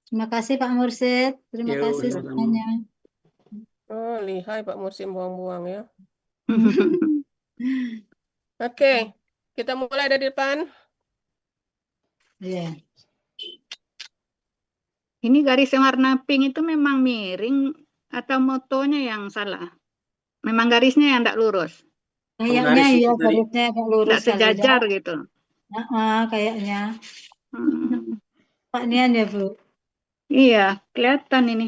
Terima kasih Pak Mursid. Terima Yo, kasih sama-sama. semuanya. Oh, lihai Pak Mursid buang-buang ya. Oke, kita mulai dari depan. Iya. Ini garis yang warna pink itu memang miring atau motonya yang salah? Memang garisnya yang tidak lurus, Kayaknya Penggaris iya itu tadi. garisnya agak tidak lurus kali ya. sejajar gitu. Kayaknya. Hmm, Pak Nian ya Bu. Iya, kelihatan ini.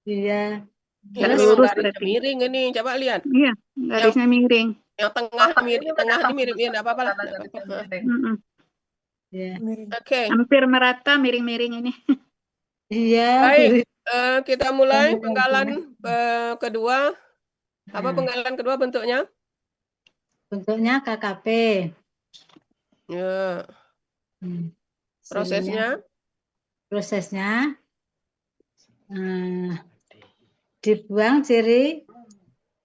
Iya. Ini Tidak Terus memang lurus garisnya berarti. miring ini. Coba lihat. Iya, garisnya miring. Yang tengah Bapak mirip, ini tengah kenapa ini mirip ya, besar enggak apa-apa lah. karena Enggak apa-apa. garisnya miring? Mm-mm. ya. Oke, Hampir merata miring-miring ini. Iya, baik. Bu. Kita mulai Yang penggalan kedua. Apa Nah, penggalan kedua bentuknya? bentuknya KKP. Ya, Hmm. prosesnya. Prosesnya dibuang ciri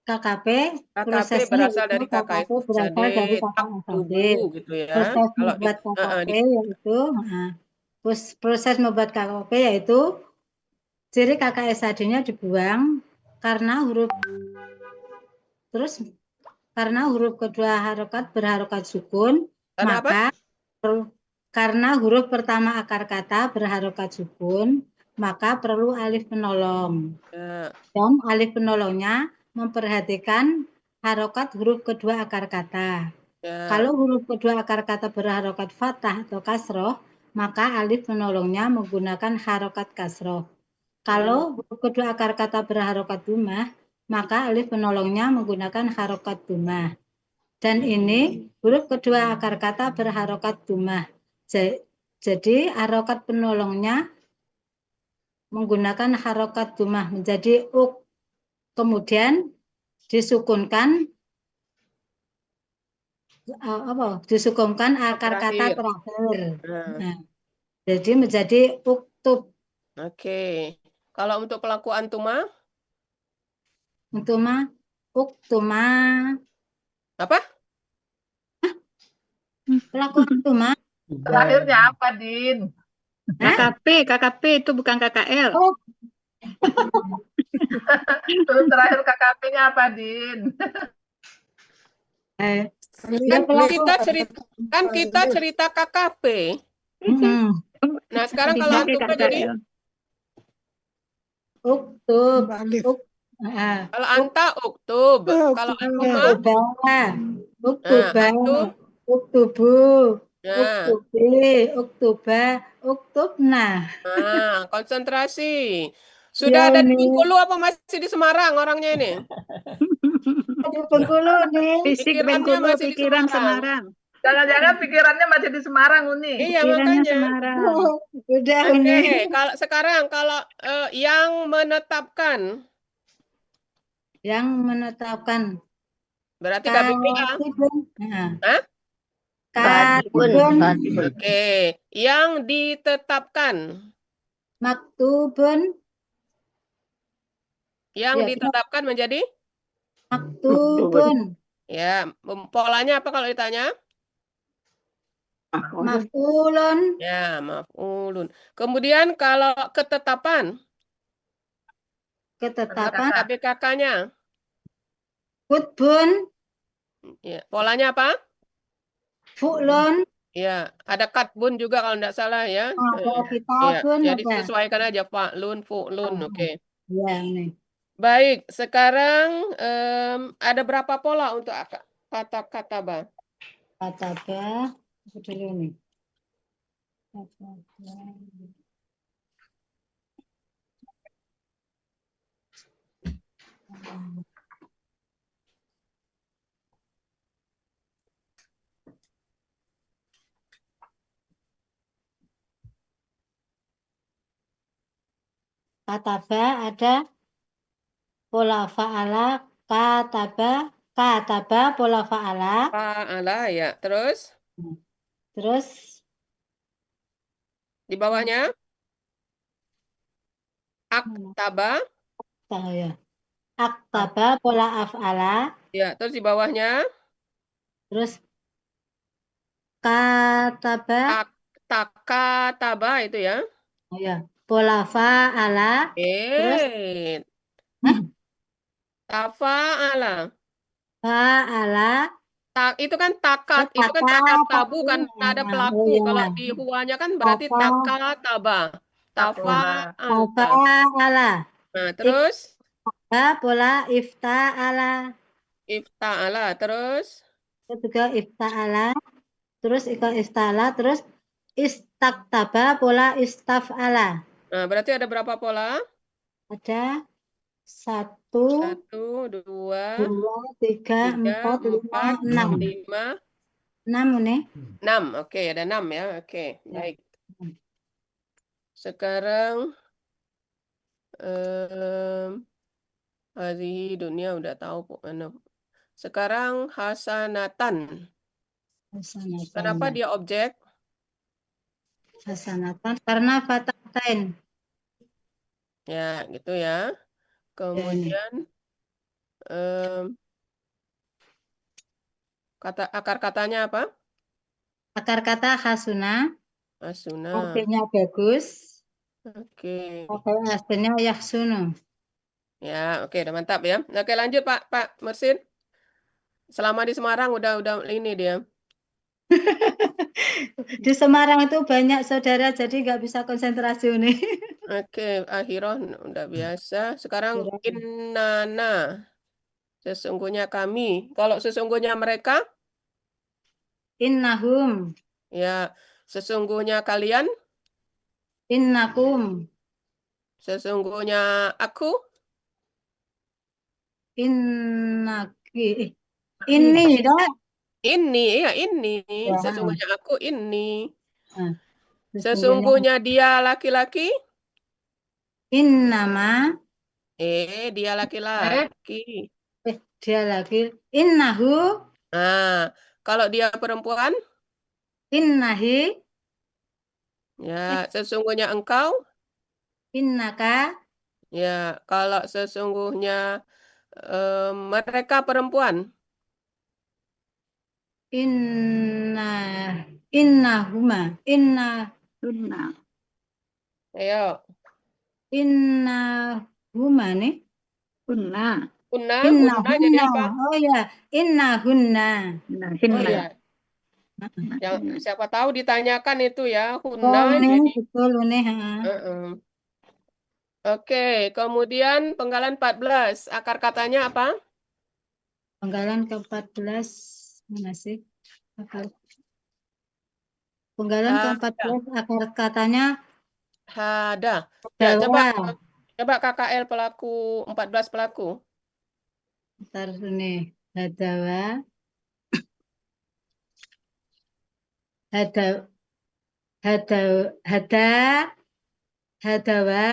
KKP. KKP Prosesnya berasal yaitu dari KKP berasal KKSAD, dari tak KKSAD. tubuh gitu ya. Proses Kalau membuat kita, KKP yaitu proses membuat KKP yaitu ciri KKSAD-nya dibuang karena huruf kedua harokat berharokat sukun, karena apa? maka karena huruf pertama akar kata berharokat sukun, maka perlu alif penolong. Ya, Dan alif penolongnya memperhatikan harokat huruf kedua akar kata. ya. Kalau huruf kedua akar kata berharokat fathah atau kasroh, maka alif penolongnya menggunakan harokat kasroh. Kalau huruf kedua akar kata berharokat dhammah, maka alif penolongnya menggunakan harokat dhammah. Dan ini huruf kedua akar kata berharokat dhammah. Jadi harokat penolongnya menggunakan harokat dhammah menjadi uk. Kemudian disukunkan akar kata terakhir. Nah, jadi menjadi uktub. Oke. Kalau untuk pelakuan tuma? Untuk uktuma. Apa? Pelakuan tuma. Terakhirnya apa, Din? KKP itu bukan KKL. Oh. Terus terakhir KKP-nya apa, Din? Kan kita cerita KKP. Nah, sekarang kalau antuma jadi uktub. Kalau anta uktub. Kalau antuma uktubu, uktubi, uktuba, uktubna. Nah, konsentrasi. Sudah ada di Bengkulu apa masih di Semarang orangnya ini? Di Bengkulu nih. Fisik Bengkulu, pikiran Semarang. Jangan-jangan pikirannya masih di Semarang, Uni. Iya, makanya. Semarang. Udah, Oke, sekarang kalau yang menetapkan. Yang menetapkan. Berarti KBPA. Hah? Katibun. Oke, yang ditetapkan. Maktubun. Yang ditetapkan menjadi? Maktubun. Ya, polanya apa kalau ditanya? Maf'ulun. Ya, maf'ulun. Kemudian kalau ketetapan? KBKK-nya? Kutbun. Ya, polanya apa? Fu'lun. Ya, ada katbun juga kalau tidak salah ya. Kitabun. Ya, jadi disesuaikan aja fa'lun, fu'lun. Oke. Ya, ini. Baik, sekarang ada berapa pola untuk kata kataba? Kataba, dulu nih. Kataba ada pola fa'ala, kataba pola fa'ala. Fa'ala ya, terus? Terus Di bawahnya? Aktaba. Ya. Aktaba pola af'ala. Ya, terus di bawahnya? Terus kataba. Takataba itu ya. Oh ya. pola fa'ala, terus Hah? Tafa'ala. fa'ala, Itu kan takat, itu kan takatabu karena ada pelaku. oh Kalau ya, di huanya kan berarti takataba. Takoba. Tafa'alta. fa'ala, Nah, terus pola ifta'ala, ifta'ala, terus itu juga ifta'ala, terus ifta'ala, terus istaktaba, pola istaf'ala. nah, berarti ada berapa pola? Ada 1, 1, 2, 3, 4, 5, 6. 5, 6 nih. 6. Oke, ada 6 ya. Oke, baik. Sekarang hari dunia udah tahu pokoknya. Sekarang hasanatan. Kenapa dia objek? Hasanatan karena fatatain. Ya, gitu ya. Kemudian akar katanya apa? Akar kata hasuna, Hasuna. artinya bagus. Oke. Aslinya yahsunu. Ya, oke, udah mantap ya. Oke, lanjut Pak Mersin. Selama di Semarang udah ini dia. Di Semarang itu banyak saudara, jadi nggak bisa konsentrasi nih. Oke, akhirah udah biasa. Sekarang innana. Sesungguhnya kami. Kalau sesungguhnya mereka? Innahum. Ya, sesungguhnya kalian? Innakum. Sesungguhnya aku? Innaki. Ini dah. Ini, ya ini. Ya. Sesungguhnya aku ini. Nah, Sesungguhnya dia laki-laki? Innama. Dia laki-laki. Dia laki. Innahu. Nah, kalau dia perempuan? Innahi. Ya, sesungguhnya engkau? Innaka. Ya, kalau sesungguhnya mereka perempuan? Innahuma. Sunna. Ayo. Innahuma nih. Hunna. Hunna jadi apa? Oh ya, innahunna. Nah, Oh hinna. ya. Yang siapa tahu ditanyakan itu ya, Oh, hunna nih, jadi. betul nih. Oke, kemudian penggalan 14. Akar katanya apa? Penggalan ke-14 mana sih? Penggalan ke-14 akar katanya hada. Ya, bahwa. coba KKL pelaku 14 pelaku. Ntar nih, hadawa. Hadawa.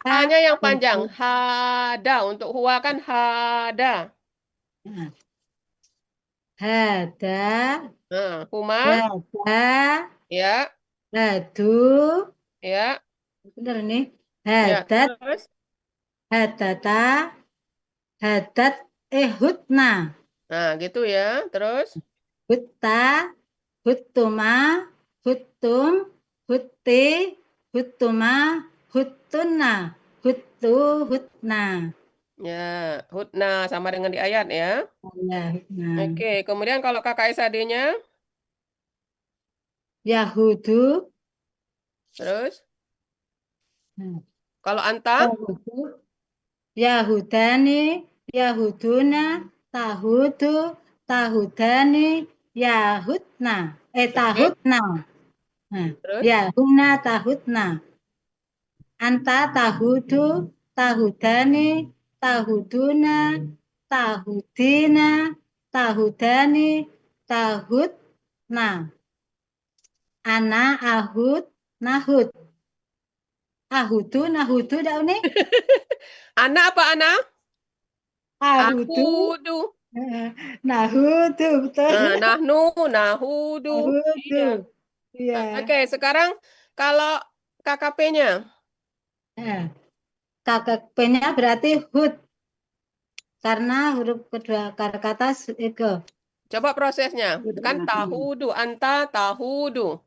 Hanya yang panjang. Hada. Untuk huwa kan hada. Hada. Huma. Hada. Ya. Hadu. Ya. Benar nih. Ya, Hadat. terus? Hadata. Hadat. Hutna. Nah, gitu ya. Terus? Hutta. Huttuma. Huttum. Hutti. Huttuma. Huttuna. Huttu. Hutna. Ya, hutna sama dengan di ayat ya. Ya, hutna. Oke, kemudian kalau KKSAD-nya? Yahudu. Terus? Kalau anta? Yahudani. Yahuduna. Tahudu. Tahudani. Yahudna. Tahudna. Yahudna. Tahudna. Anta tahudu. Tahudani. Tahuduna. Tahudina. Tahudani. Tahudna. Ana ahud. Nahud. Nahudu dah nih. Ana apa ana? Ahudu. Nahudu, betul. Nahudu. Nahudu. Iya. Oke, sekarang kalau KKP-nya? KKP-nya berarti hud. Karena huruf kedua kata itu. Coba prosesnya. Kan tahudu, anta tahudu.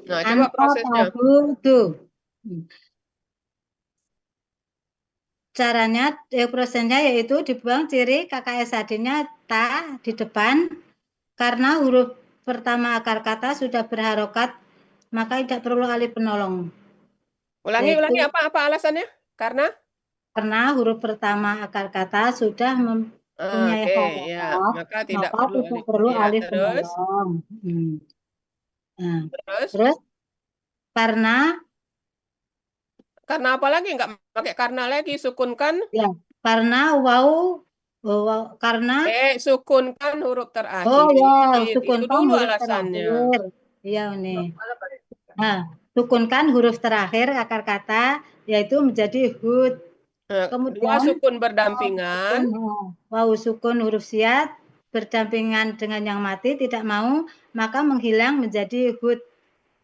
Nah, coba prosesnya. Tahudu. caranya, prosesnya yaitu dibuang ciri KKSAD-nya ta di depan karena huruf pertama akar kata sudah berharokat, maka tidak perlu alif penolong. Ulangi Yaitu apa alasannya? Karena? karena huruf pertama akar kata sudah mempunyai Oke, ya. harokat, Maka tidak maka perlu tidak alif. perlu Ya, alif terus? penolong. Nah, Terus? terus karena Karena apa lagi? Nggak pakai karena lagi. Sukunkan. ya karena karena Sukunkan huruf oh terakhir. ya Itu sukunkan dulu huruf alasannya. terakhir. Iya nih. Nah, sukunkan huruf terakhir akar kata yaitu menjadi hud. Dua Kemudian sukun berdampingan. wau sukun huruf siat berdampingan dengan yang mati tidak mau, maka menghilang menjadi hud.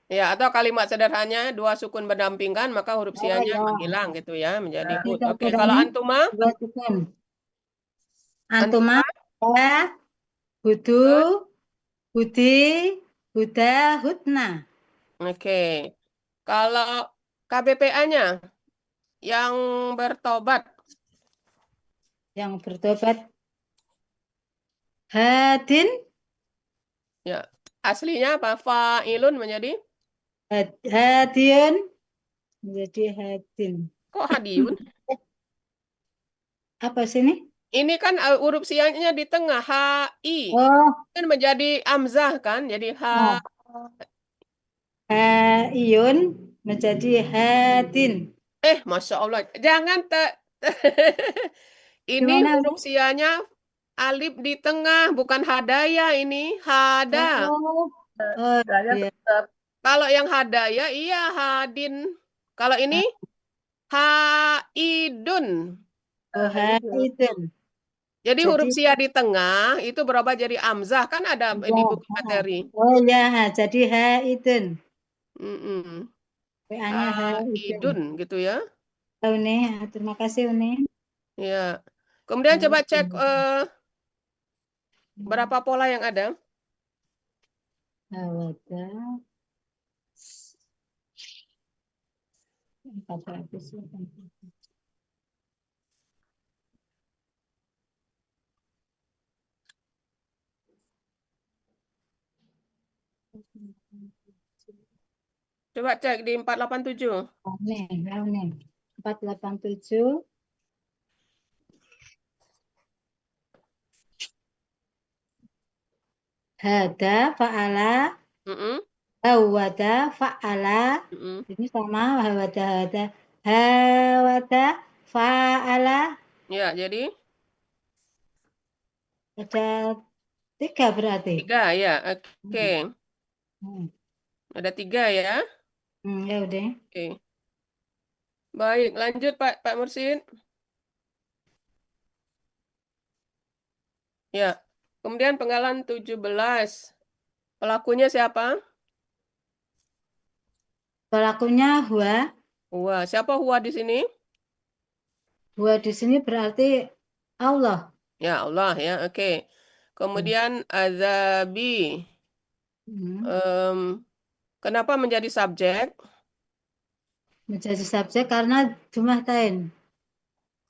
Ya, atau kalimat sederhananya dua sukun berdampingan, maka huruf sianya ya. menghilang gitu ya, menjadi hud. Tidak Oke, kalau ini antuma? dua sukun. Antuma? Ya, hudu, Terus? hudi, huda, hudna. Oke. Kalau KBPA-nya yang bertobat. Yang bertobat hadin. Ya, aslinya apa? Fa'ilun menjadi? Hadin menjadi hadin. Kok hadiyun? Apa sih ini? Ini kan huruf sianya di tengah, HI. Oh, Kan menjadi amzah kan? Jadi nah, iyun menjadi hadin. Masya Allah. Jangan ini Gimana? huruf sianya alif di tengah, bukan hadaya ini. Hada. Oh, Saya iya. tetap Kalau yang hadaya, iya hadin. Kalau ini haidun. Oh, hadin. Jadi huruf Jadi, sia di tengah itu berubah jadi amzah. Kan ada di ya. buku materi. Oh ya, jadi hadin. Mm-mm. PA-nya hadin. Haidun gitu ya. Oh, nih, terima kasih Uni. Ya. Kemudian coba cek berapa pola yang ada. Hawada 480. Coba cek di 487. Nih, 487. Hada fa'ala, Mm-mm. hawada fa'ala. Mm-mm. Ini sama hawada fa'ala. Ya, jadi Ada 3 berarti. 3 ya. Oke. Ada 3 ya. Ya udah. Oke. Baik, lanjut Pak Mursid. Ya. Kemudian penggalan 17. Pelakunya siapa? Pelakunya huwa. Huwa. Siapa huwa di sini? Huwa di sini berarti Allah. Ya, Allah ya. Oke. Kemudian azabi. Kenapa menjadi subjek? Menjadi subjek karena jumlah tain.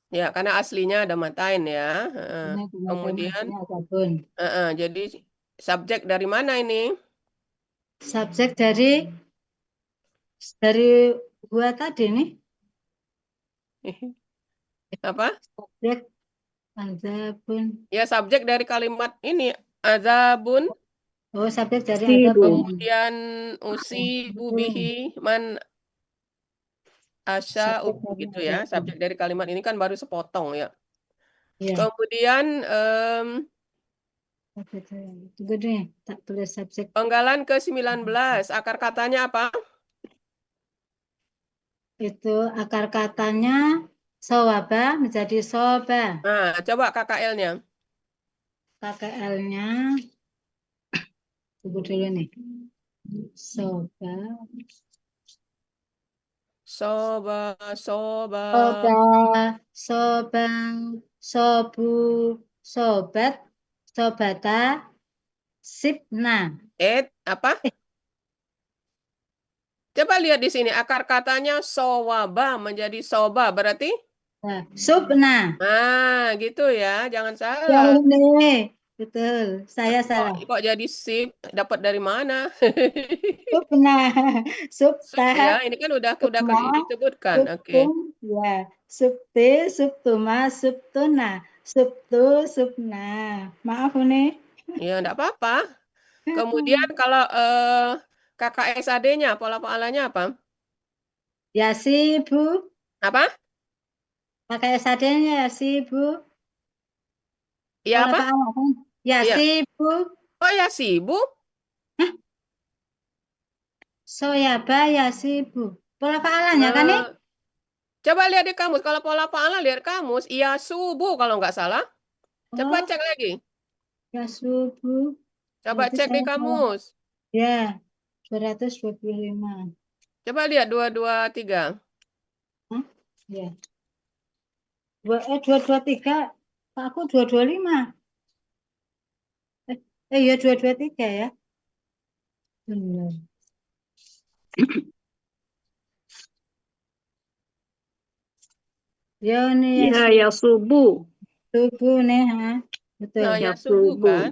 Ya, karena aslinya ada matain ya. Kemudian, jadi subjek dari mana ini? Subjek dari gua tadi nih. Apa? Subjek azabun. Ya, subjek dari kalimat ini azabun. Oh, subjek dari azabun. Kemudian usibu bihi man asya gitu ya. Subjek dari kalimat ini kan baru sepotong ya. Kemudian tunggu deh, tak tulis subjek. penggalan ke-19, akar katanya apa? Itu akar katanya sawaba menjadi soba. Nah, coba KKL-nya. KKL-nya tunggu dulu nih. Soba. Soba, soba. Soba, sobang, sobu, sobat, sobata, sipna. Apa? Coba lihat di sini, akar katanya sowaba menjadi soba, berarti? Nah, subna. Nah, gitu ya. Jangan Ya salah. ini. Betul. Saya salah. Kok jadi sip? Dapat dari mana? Subna. Sup Subta. ya. Ini kan udah Subna. disebutkan. Oke. Subtum. Ya. Subti. Subtuma. Subtuna. Subtu. Subna. Maaf nih. Ya, enggak apa-apa. Kemudian kalau KKSAD-nya, pola soalannya apa? Ya si Bu. Apa? Pakai sadenya ya si Bu. Iya Pola apa? Pak kan? Ya Iya. si Bu. Oh ya sibuk. Soyaba ya si Bu. Pola faalannya kan nih? Eh, coba lihat di kamus. Kalau pola soalan lihat kamus. Iya subuh kalau nggak salah. Coba Oh, cek lagi. ya subuh. Coba Berarti cek di saya salah. kamus. Ya, 225. Coba lihat 223. Hah? Ya. 223. Pak aku 225. Ya 223 ya. Benar. Ya nih ya Ya, ya subuh. subuh nih, ha. Betul. Nah, Ya ya subuh kan? subuh.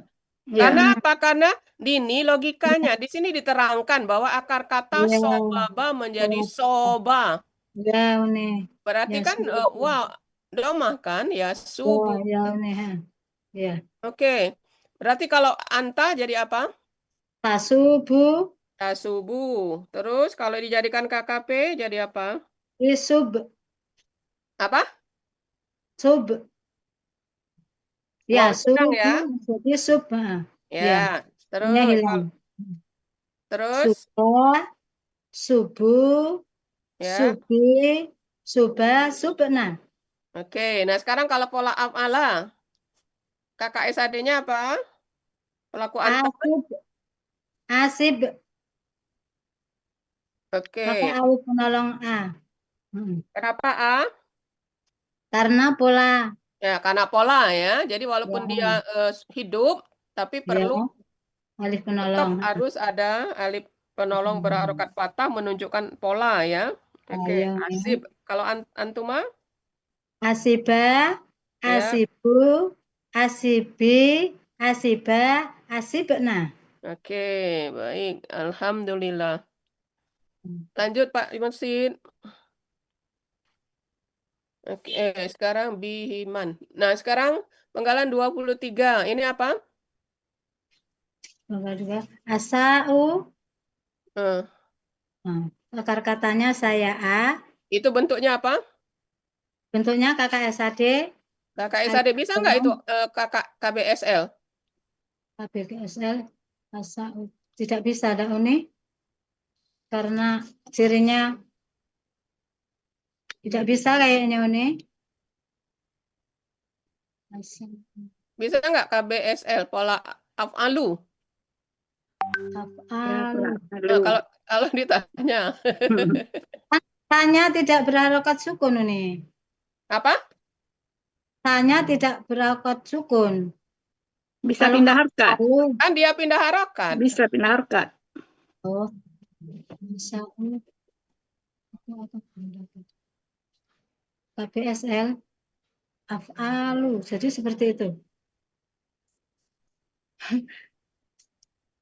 Ya. Karena apa? Karena Dini logikanya di sini diterangkan bahwa akar kata Ya. sobaba menjadi soba. Ya nih. Berarti Ya kan subuh. wah domah kan ya Ya, subuh. ya nih, ha. Ya. Oke. Berarti kalau anta jadi apa? Tak subuh. Ya subuh. Terus kalau dijadikan KKP jadi apa? Sub. Apa? Sub. Ya, Wow hilang ya. subuh. Jadi sub. Ha. Ya. Ya. Nya Terus hilang. terus Subuh. Subuh. ya. Subi. Subah. Subna. Oke. Nah, sekarang kalau pola af'ala, KKSAD-nya apa? Pelaku anta. Asib. Asib. Pakai Oke. alif penolong A. Hmm. Kenapa A? Karena pola. Ya, karena pola ya. Jadi walaupun dia Ya. hidup, tapi Ya. perlu Alif tetap penolong. harus ada alif penolong berharokat fathah menunjukkan pola ya. Oke, Ayo. asib. Kalau antuma Asibah. ya. Asibu. Asibi. Asibah. Asibna. Oke, baik. Alhamdulillah. Lanjut Pak Dimasin. Oke, sekarang bihiman. Nah, sekarang penggalan 23. Ini apa? Bapak juga. Asau. Eh, Nah, akar katanya saya A. itu bentuknya apa? Bentuknya KKSAD. KKSAD bisa nggak itu kakak KBSL? KBSL. Asau. Tidak bisa, Dak Uni. Karena cirinya tidak bisa kayaknya Uni. Asau. Bisa nggak KBSL pola af'alu? Af'alu. Nah, kalau ditanya Tanya tidak berharokat sukun Uni. apa? Tanya tidak berharokat sukun. Bisa Kalau pindah harkat. af'alu. Kan dia pindah harokat. Bisa pindah harkat. Oh. Bisa. KBSL. Af'alu. Jadi seperti itu.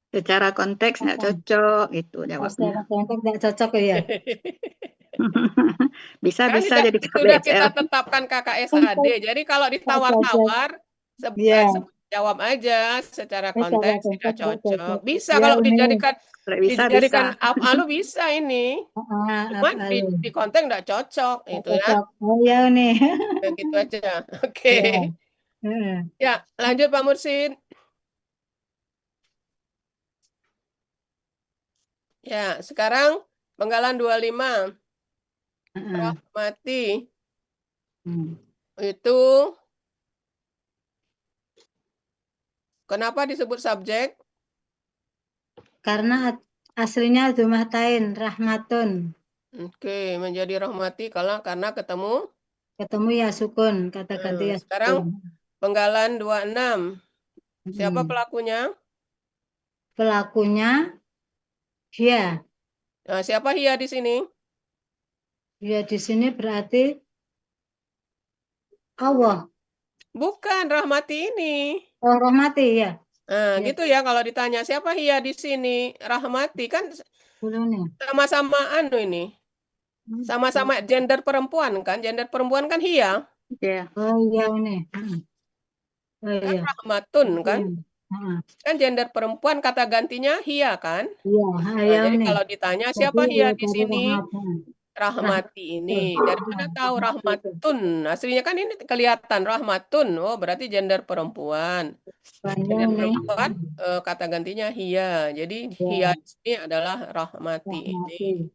Secara konteks nggak cocok itu jawabnya. Secara kontak tidak cocok ya. Bisa Kan jadi sudah kita KBSL. tetapkan KKSAD. Jadi kalau ditawar-tawar Ya. jawab aja secara konteks tidak cocok. Bisa Ya, kalau Uni. Bisa. dijadikan af'alu bisa ini. Cuman di Af'alu. konteks tidak cocok itu ya. Cocok. Oh ya nih. Begitu aja. Oke. Ya. Ya, lanjut Pak Mursid. Ya, sekarang penggalan 25. Rahmati itu kenapa disebut subjek? Karena aslinya Dumatain, rahmatun. Oke, menjadi rahmati karena ketemu. Ya sukun, kata ganti ya Sekarang sukun. penggalan 26. Siapa pelakunya? Pelakunya dia. Nah, siapa Hia di sini? Dia di sini berarti Allah. Bukan, rahmati ini. Oh, rahmati ya. Nah, Ya, gitu ya kalau ditanya siapa hiya di sini? Rahmati kan dulu nih. sama-sama anu ini. Sama-sama gender perempuan kan? Gender perempuan kan hiya. Ya. Oh iya nih. Oh Kan iya. rahmatun kan? Heeh. Kan gender perempuan kata gantinya hiya kan? Iya, Nah, iya jadi nih. kalau ditanya Jadi siapa hiya di dari sini? rahmatan. Rahmati ini. Dari mana tahu Rahmati itu. rahmatun? Aslinya kan ini kelihatan rahmatun. Oh, berarti gender perempuan. Iya Gender nih. perempuan kata gantinya hiya. Jadi hiya Ya, di sini adalah rahmati rahmati. ini.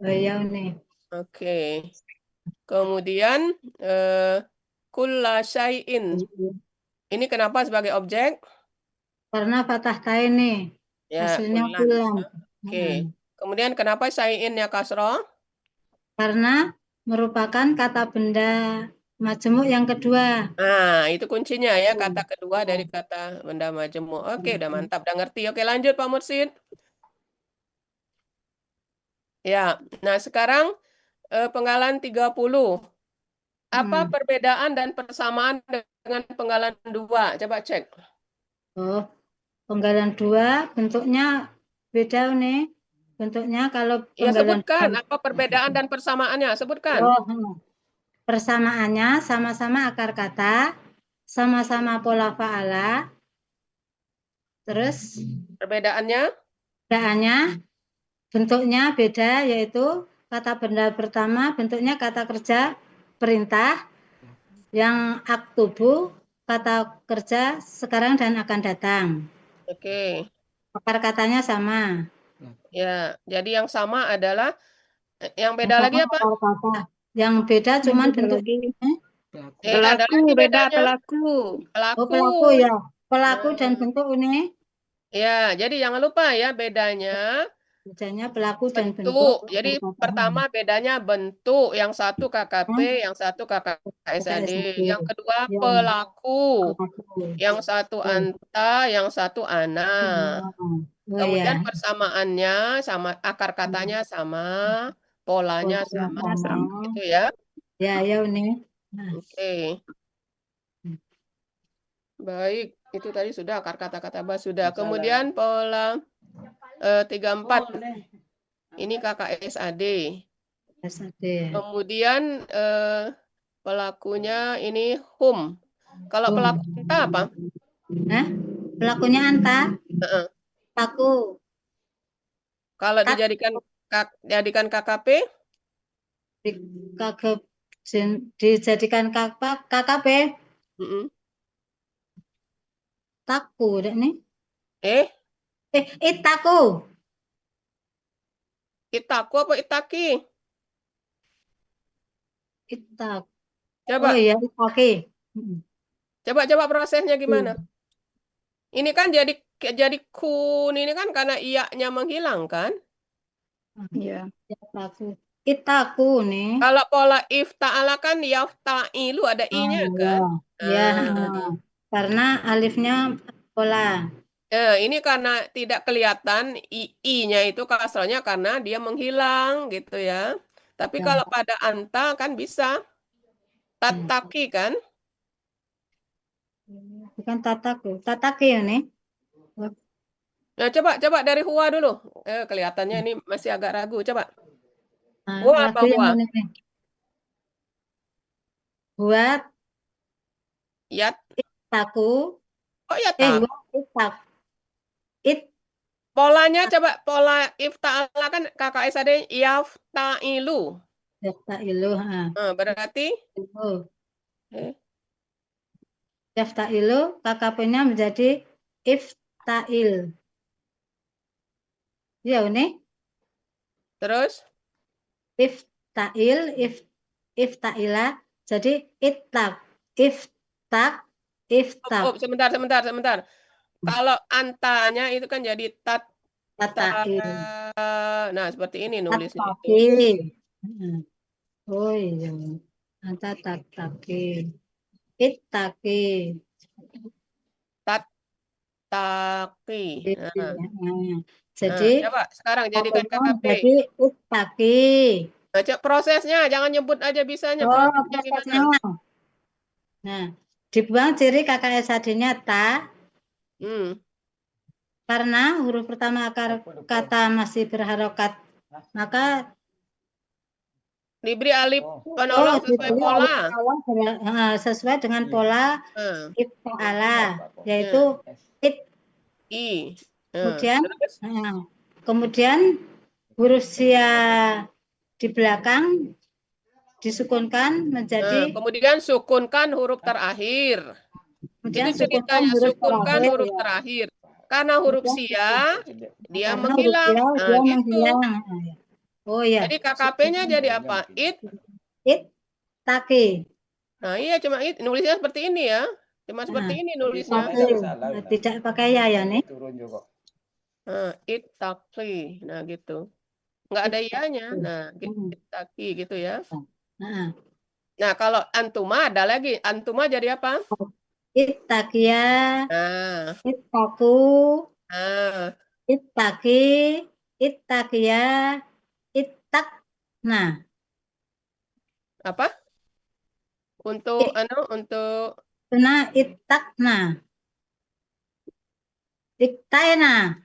Oh iya nih. Oke. Kemudian kulla syai'in. Ini kenapa sebagai objek? Karena fathah tain nih. Ya, Hasilnya kullan. kulam. Oke. Kemudian kenapa syai'innya kasroh? Karena merupakan kata benda majemuk yang kedua. Nah, itu kuncinya ya, kata kedua dari kata benda majemuk. Oke, udah mantap, udah ngerti. Oke, lanjut Pak Mursid. Ya, nah sekarang penggalan 30. Apa perbedaan dan persamaan dengan penggalan 2? Coba cek. Oh, penggalan 2 bentuknya beda nih. Bentuknya kalau Ya, penggalan sebutkan apa perbedaan dan persamaannya. Sebutkan. Persamaannya sama-sama akar kata, sama-sama pola fa'ala. Terus Perbedaannya? Bentuknya beda, yaitu kata benda pertama bentuknya kata kerja perintah, yang aktubu kata kerja sekarang dan akan datang. Oke. Akar katanya sama. Ya, jadi yang sama adalah yang beda lagi apa? Yang beda cuman bentuk Ada Pelaku, lagi beda bedanya. pelaku. pelaku ya. Pelaku dan bentuk ini. Ya, jadi jangan lupa ya bedanya Pelaku dan bentuk. bentuk. Jadi pertama bedanya bentuk, yang satu KKP, yang satu KKSAD, yang kedua pelaku, yang satu anta, yang satu ana. Kemudian persamaannya sama, akar katanya sama, polanya sama, gitu ya. Ya, ini. Oke. Baik, itu tadi sudah akar kata-kata sudah. Kemudian pola 34. Ini KKSAD. Kemudian pelakunya ini hum. Kalau pelaku anta apa? Pelakunya anta. Pelaku. Kalau dijadikan KKP? Dijadikan KKP. Taku nih. Itaku. Itaku apa itaki? Itak. Coba. Oh iya, itaki. Coba prosesnya gimana? Ini kan jadi kun ini kan karena iya-nya menghilang kan? Iya. Itaku nih. Kalau pola ifta'ala kan yafta'ilu ada i-nya kan? Ya, karena alifnya pola. Ini karena tidak kelihatan i-nya itu kasrohnya karena dia menghilang gitu ya. Tapi kalau pada anta kan bisa tataki kan? Bukan tataku, tataki ya nih. Nah, coba dari huwa dulu. Kelihatannya ini masih agak ragu. Coba. Huwa apa huwa? Buat yat. Itaku. Oh ya tak. Polanya coba pola ifta'ala kan KKSAD yafta'ilu. Yafta'ilu. Berarti? Yafta'ilu KKP-nya menjadi ifta'il. Ya ini. Terus? Ifta'il, ifta'ila. Jadi iftak. Sebentar. Kalau antanya itu kan jadi nah, seperti ini nulisnya itu. Oh iya. Anta tataki. Ittaki. Taki. Jadi coba sekarang jadikan KKP. Jadi ittaki. Prosesnya jangan nyebut aja bisanya. Prosesnya gimana? Nah, dibuang ciri KKSAD-nya ta Hmm. karena huruf pertama akar kata masih berharokat, maka Diberi alif penolong sesuai diberi pola. alif penolong sesuai dengan pola Nah, if'ala, yaitu it. I. Nah, Kemudian terus? kemudian huruf sia di belakang disukunkan menjadi Kemudian sukunkan huruf terakhir. kemudian Itu sukunkan ceritanya, huruf sukunkan terakhir, huruf ya. terakhir. Karena huruf Kemudian sia, dia karena huruf menghilang. sia Nah, dia gitu. menghilang. Oh ya, Jadi KKP-nya jadi apa? It. Taki. Nah, iya cuma it. Nulisnya seperti ini ya. Cuma seperti ini nulisnya. Tidak pakai ya nih. It takli. Nah, gitu. Nggak ada ianya. Nah, it taki gitu ya. Nah, kalau antuma ada lagi. Antuma jadi apa? Ittakia, Nah, ittaku, ittaki, ittakia, ittak. Nah, apa? Untuk untuk ittakna. Iktaina.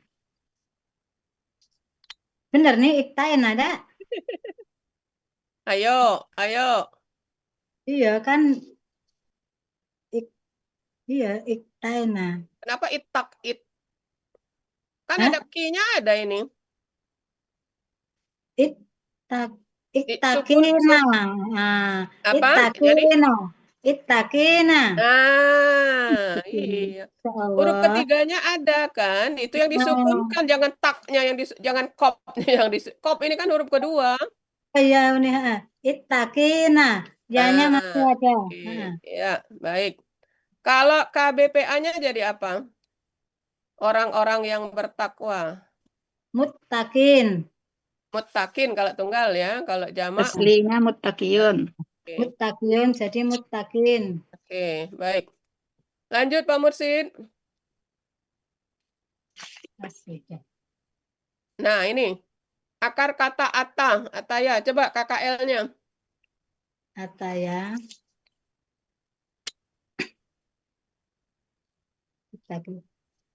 Bener nih, iktaina ada. ayo, ayo. Iya kan, iya iktaina. Kenapa itak it? Kan Hah? ada ki-nya ada ini. Ittak, Sukun, ittakina. Nah, apa? Jadi, ittakina. Ittakina. iya. Ya Huruf Allah. ketiganya ada kan? Itu yang disukunkan, jangan taknya yang jangan kopnya yang kop ini kan huruf kedua. Iya, ini ittakina. Ya-nya masih ada. Oke. Ya, baik. Kalau KBPA-nya jadi apa? Orang-orang yang bertakwa. Muttaqin. Muttaqin kalau tunggal ya, kalau jamak. Aslinya muttaqiyun. Oke. Muttaqin jadi muttaqin. Oke, baik. Lanjut Pak Mursid. Nah, ini akar kata ataya. Coba KKL-nya. Ataya.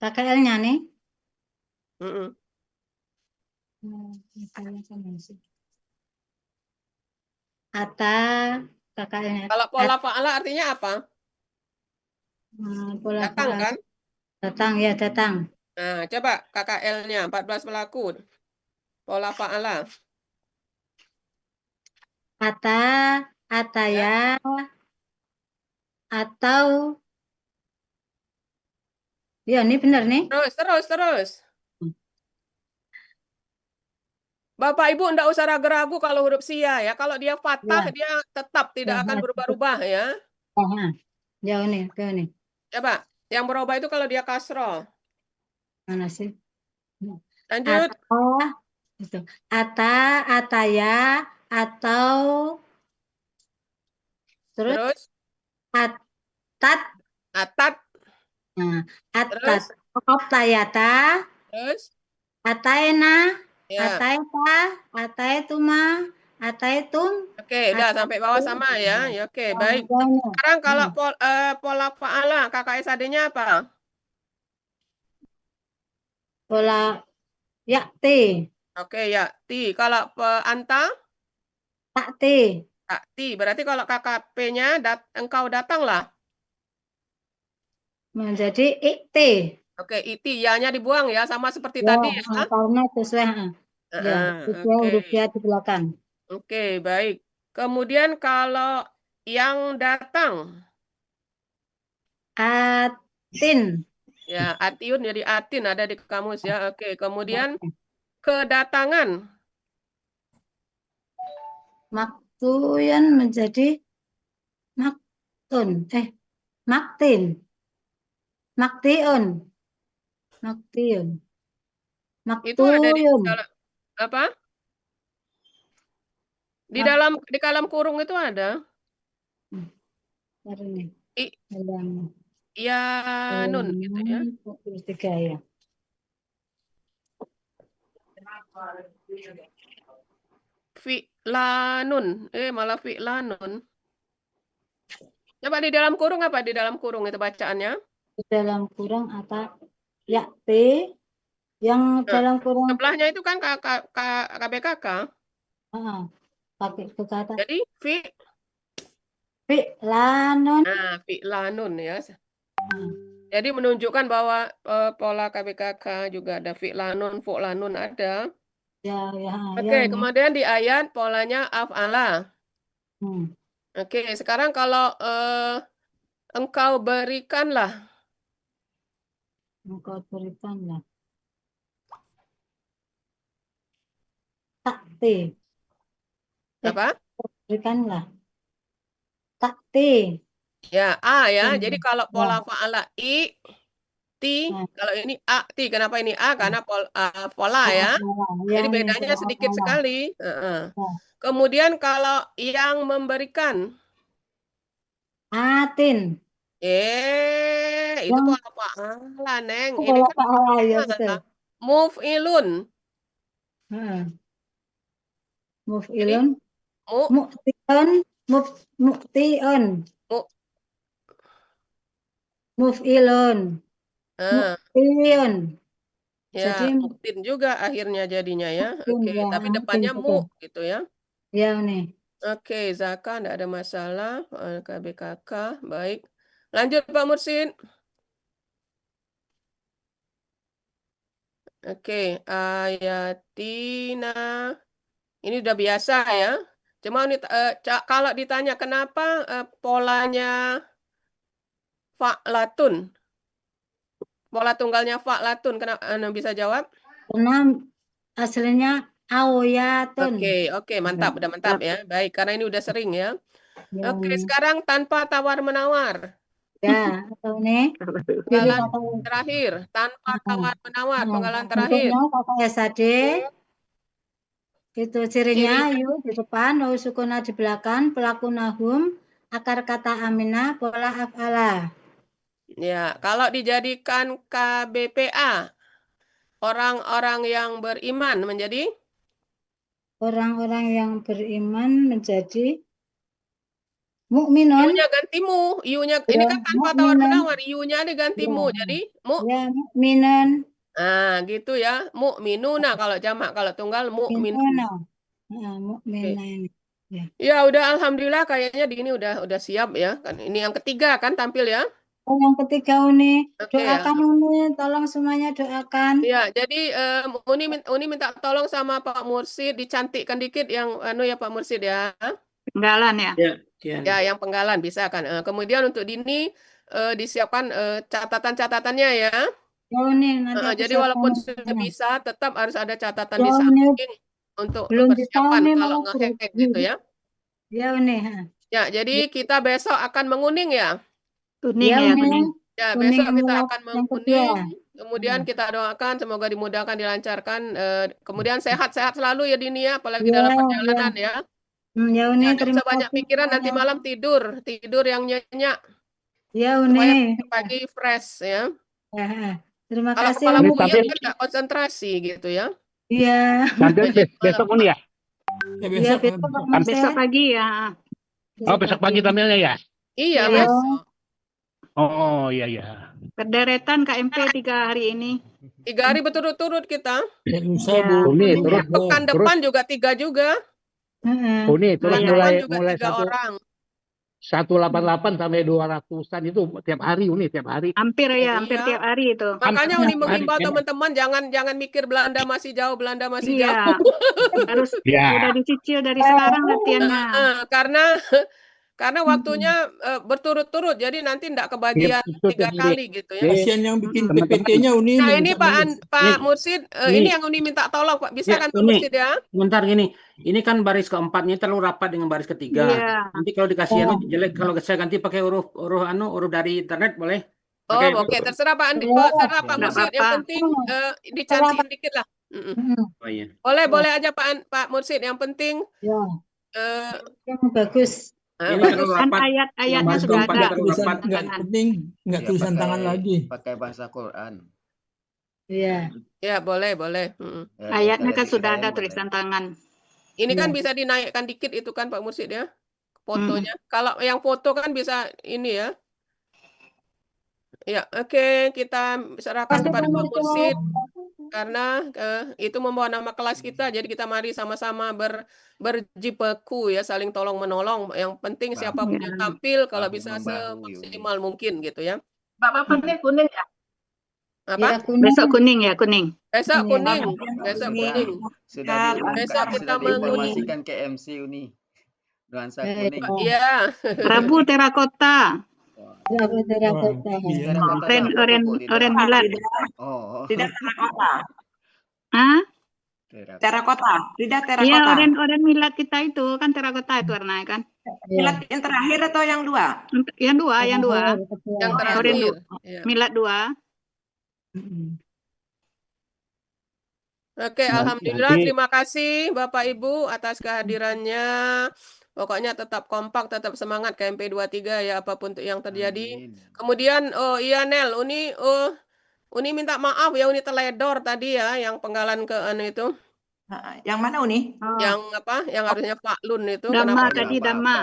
KKL-nya nih. Ata KKL-nya. Kalau pola fa'ala artinya apa? Pola Datang fa'ala. kan? Datang ya, datang. Nah, coba KKL-nya 14 pelaku. Pola fa'ala. Ata, ataya, atau ya ini benar nih. Terus. Bapak Ibu enggak usah ragu-ragu kalau huruf sia ya. Kalau dia fathah, Ya. dia tetap tidak akan berubah-ubah ya. Ya ini. Coba, yang berubah itu kalau dia kasroh. Mana sih? Lanjut. Ataya, atau terus atat. Nah, atat. Atayata. Terus? Ataena. Ya. Ataeta. Ataetuma. Ataetum. Oke, udah sampai bawah sama ya. Ya, oke, baik. Sekarang kalau pola fa'ala, KKSAD-nya apa? Pola yakti. Oke, yakti. Kalau anta? Takti. Takti. Berarti kalau KKP-nya engkau datanglah. Menjadi ikti. Oke, iti. Ya-nya dibuang ya, sama seperti Ya, tadi ya. karena sesuai. Ya, huruf ya di belakang. Oke, baik. Kemudian kalau yang datang. Atin. Ya, atiun jadi atin ada di kamus ya. Oke, kemudian kedatangan. Maktun menjadi maktun. Maktin. Maktiun. Itu ada di Maktuyun. dalam apa? Di dalam kurung itu ada. Ya, nun gitu ya. 3 ya. Fi'lanun. Malah fi'lanun. Coba di dalam kurung apa? Di dalam kurung itu bacaannya. Di dalam kurung apa? Yakti. Yang Nah, dalam kurung sebelahnya itu kan KBKK. pakai kata Jadi fi'lanun. fi'lanun ya. Jadi menunjukkan bahwa pola KBKK juga ada fi'lanun, fu'lanun ada. Ya, Oke, ini. kemudian di ayat polanya af'ala. Oke, sekarang kalau engkau berikanlah. Engkau berikanlah. Takti. Apa? Berikanlah. Takti. Ya, A ya. Jadi kalau pola Ya. fa'ala ti, kalau ini a ti. Kenapa ini a? Karena pola ya. Jadi Yang bedanya pola sedikit af'ala. sekali. Kemudian kalau yang memberikan, Atin. itu Yang pola fa'ala, Neng. Ini pola kan fa'ala, ya betul. muf'ilun. Muf'ilun. Mu- Mu'tiun. Mu'tiun. mu- Muf'ilun. ah, Mu'tiun. ya, Jadi muktin juga akhirnya jadinya ya. muktin, Oke, ya, tapi muktin, depannya betul. mu gitu ya. Ya, nih. Oke, Zaka tidak ada masalah. KBKK, baik. Lanjut Pak Mursid. Oke, ayatina. Ini udah biasa ya. Cuma ini, kalau ditanya kenapa polanya fa'latun. Pola tunggalnya fa'latun, kenapa Anda bisa jawab? Karena aslinya aoyatun. Oke, mantap, udah mantap ya. Baik, karena ini udah sering ya. Ya, Oke, nih. sekarang tanpa tawar-menawar. Ya, atau nih. Penggalan terakhir, tanpa tawar-menawar, penggalan terakhir. Bentuknya kata SAD. Itu cirinya Cirinya. yu di depan, au sukuna di belakang, pelaku nahum, akar kata aminah, pola af'ala. Ya, kalau dijadikan KBPA, orang-orang yang beriman menjadi Orang-orang yang beriman menjadi mukminun. iunya ganti mu, iunya ini Ya, kan tanpa mukminun. tawar-menawar, iunya diganti mu. Ya. Jadi Ya, mukminun. Nah, gitu ya. Mu'minuna kalau jamak, kalau tunggal mu'minun. Mukminuna. Mukminah ini. Ya. Ya, udah alhamdulillah kayaknya di ini udah siap ya. Kan ini yang ketiga kan tampil ya. Oh, yang ketiga Uni, Oke, doakan Uni, tolong semuanya doakan. Ya, jadi Uni minta tolong sama Pak Mursid dicantikkan dikit yang ya Pak Mursid ya. Penggalan ya. Ya, yang penggalan bisa kan. Kemudian untuk Dini disiapkan catatan-catatannya ya. Ya Uni, nanti aku Jadi siapkan. walaupun sudah bisa, tetap harus ada catatan Ya di Uni, samping untuk belum bisa persiapan Uni kalau malah ngehack gitu ya. Ya Uni. Ya, jadi kita besok akan menguning ya. Kuning Ya ya, Uni. kuning. Ya, Kuning besok kita yang akan yang kedua. menguning. Kemudian kita doakan semoga dimudahkan, dilancarkan. Kemudian sehat-sehat selalu ya Dini ya, apalagi Ya, dalam ya. perjalanan ya. Ya Uni, Nggak terima usah banyak kasih pikiran, nanti semuanya. malam tidur yang nyenyak Ya supaya Uni. pagi fresh ya. Terima Kalau kasih kepala Uni. buyut kan nggak konsentrasi gitu ya. Iya. Nanti besok Uni ya? Ya, Iya, besok. besok Pak Mursid. Besok pagi ya. Oh, besok pagi tampilnya ya? Iya, Ya. besok. Oh, iya, iya. Berderetan KMP 3 hari ini. 3 hari berturut-turut kita. Ya, lusa, Ya. Bu. Uni, Ya. Pekan depan juga 3 juga. Uni, terus Iya. Pekan mulai depan juga mulai 3 orang. 188 sampai 200-an itu tiap hari Uni, tiap hari. Hampir ya, hampir Iya. tiap hari itu. Makanya Hampir Uni tiap menghimbau hari. teman-teman jangan mikir Belanda masih jauh, Belanda masih jauh. Iya. Harus Ya. udah dicicil dari sekarang latihannya. Karena waktunya berturut-turut, jadi nanti enggak kebagian Itu 3 jadi- kali gitu ya. Kasihan yang bikin Teman-teman. PPT-nya Uni. Nah minta ini maaf. Pak Mursid, ini Ini. yang Uni minta tolong Pak, bisa Ya, kan Pak Uni. Mursid ya? Sebentar gini, ini kan baris keempatnya terlalu rapat dengan baris ketiga. Iya. Nanti kalau dikasih jelek, kalau saya ganti pakai huruf dari internet boleh? Oh Pakai oke, terserah Pak Nggak Mursid, yang apa-apa. penting dicantikin dikit lah. Oh iya. Boleh aja Pak Mursid, yang penting Ya, eh, yang bagus. Ini bagus. terlalu Kan rapat. ayat-ayatnya Baris sudah keempat ada. terlalu Tulisan rapat. nggak Tangan. penting, nggak Ya, tulisan tangan lagi. pakai bahasa Quran. Iya. Ya boleh. Ya, Ayatnya kan dari sudah kirain ada boleh. tulisan tangan. Ini kan Iya. bisa dinaikkan dikit itu kan Pak Mursid ya? fotonya. Kalau yang foto kan bisa ini ya. Ya, oke, kita serahkan kepada Pak Mursid karena itu membawa nama kelas kita. Jadi kita mari sama-sama berjibaku ya, saling tolong menolong. Yang penting siapapun yang tampil kalau Bahu bisa membahu, semaksimal mungkin gitu ya. Bapak kuning ya? Ya, Apa? kuning. Besok kuning ya, kuning. Besok kuning, besok Sudah, kuning. sudah Besok kita sudah diinformasikan ke MC Uni. Nuansa kuning. Iya. Rabu terakota. Rabu terakota. Terakota Oren, apa oren, tuh, Bu? Tidak. oren milat. Oh, Tidak terakota. Hah? Terakota. Tidak Iya, terakota. oren milat kita itu kan terakota itu warnanya kan. Milat yang terakhir atau yang dua? Yang dua. Yang Oren terakhir. dua. Milat 2. Oke, alhamdulillah. Terima kasih Bapak Ibu atas kehadirannya. Pokoknya tetap kompak, tetap semangat KMP 23 ya apapun yang terjadi. Kemudian iya Nel, Uni minta maaf ya Uni teledor tadi ya yang penggalan ke itu. Yang mana Uni? Yang apa? Yang harusnya Pak Lun itu. Dhamma Kenapa? tadi, Dhamma.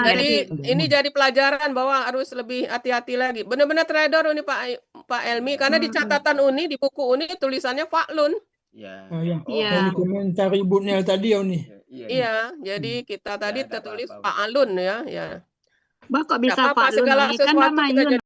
Jadi ini jadi pelajaran bahwa harus lebih hati-hati lagi. Benar-benar teledor Uni Pak Elmi karena di catatan Uni di buku Uni tulisannya Pak Lun. Yang komentar Ibu Nel tadi ya nih. Iya, jadi kita tadi tertulis Pak Alun ya. Bah kok bisa Nggak apa-apa, Pak Lun segala ini kan sesuatu kita namanya jadi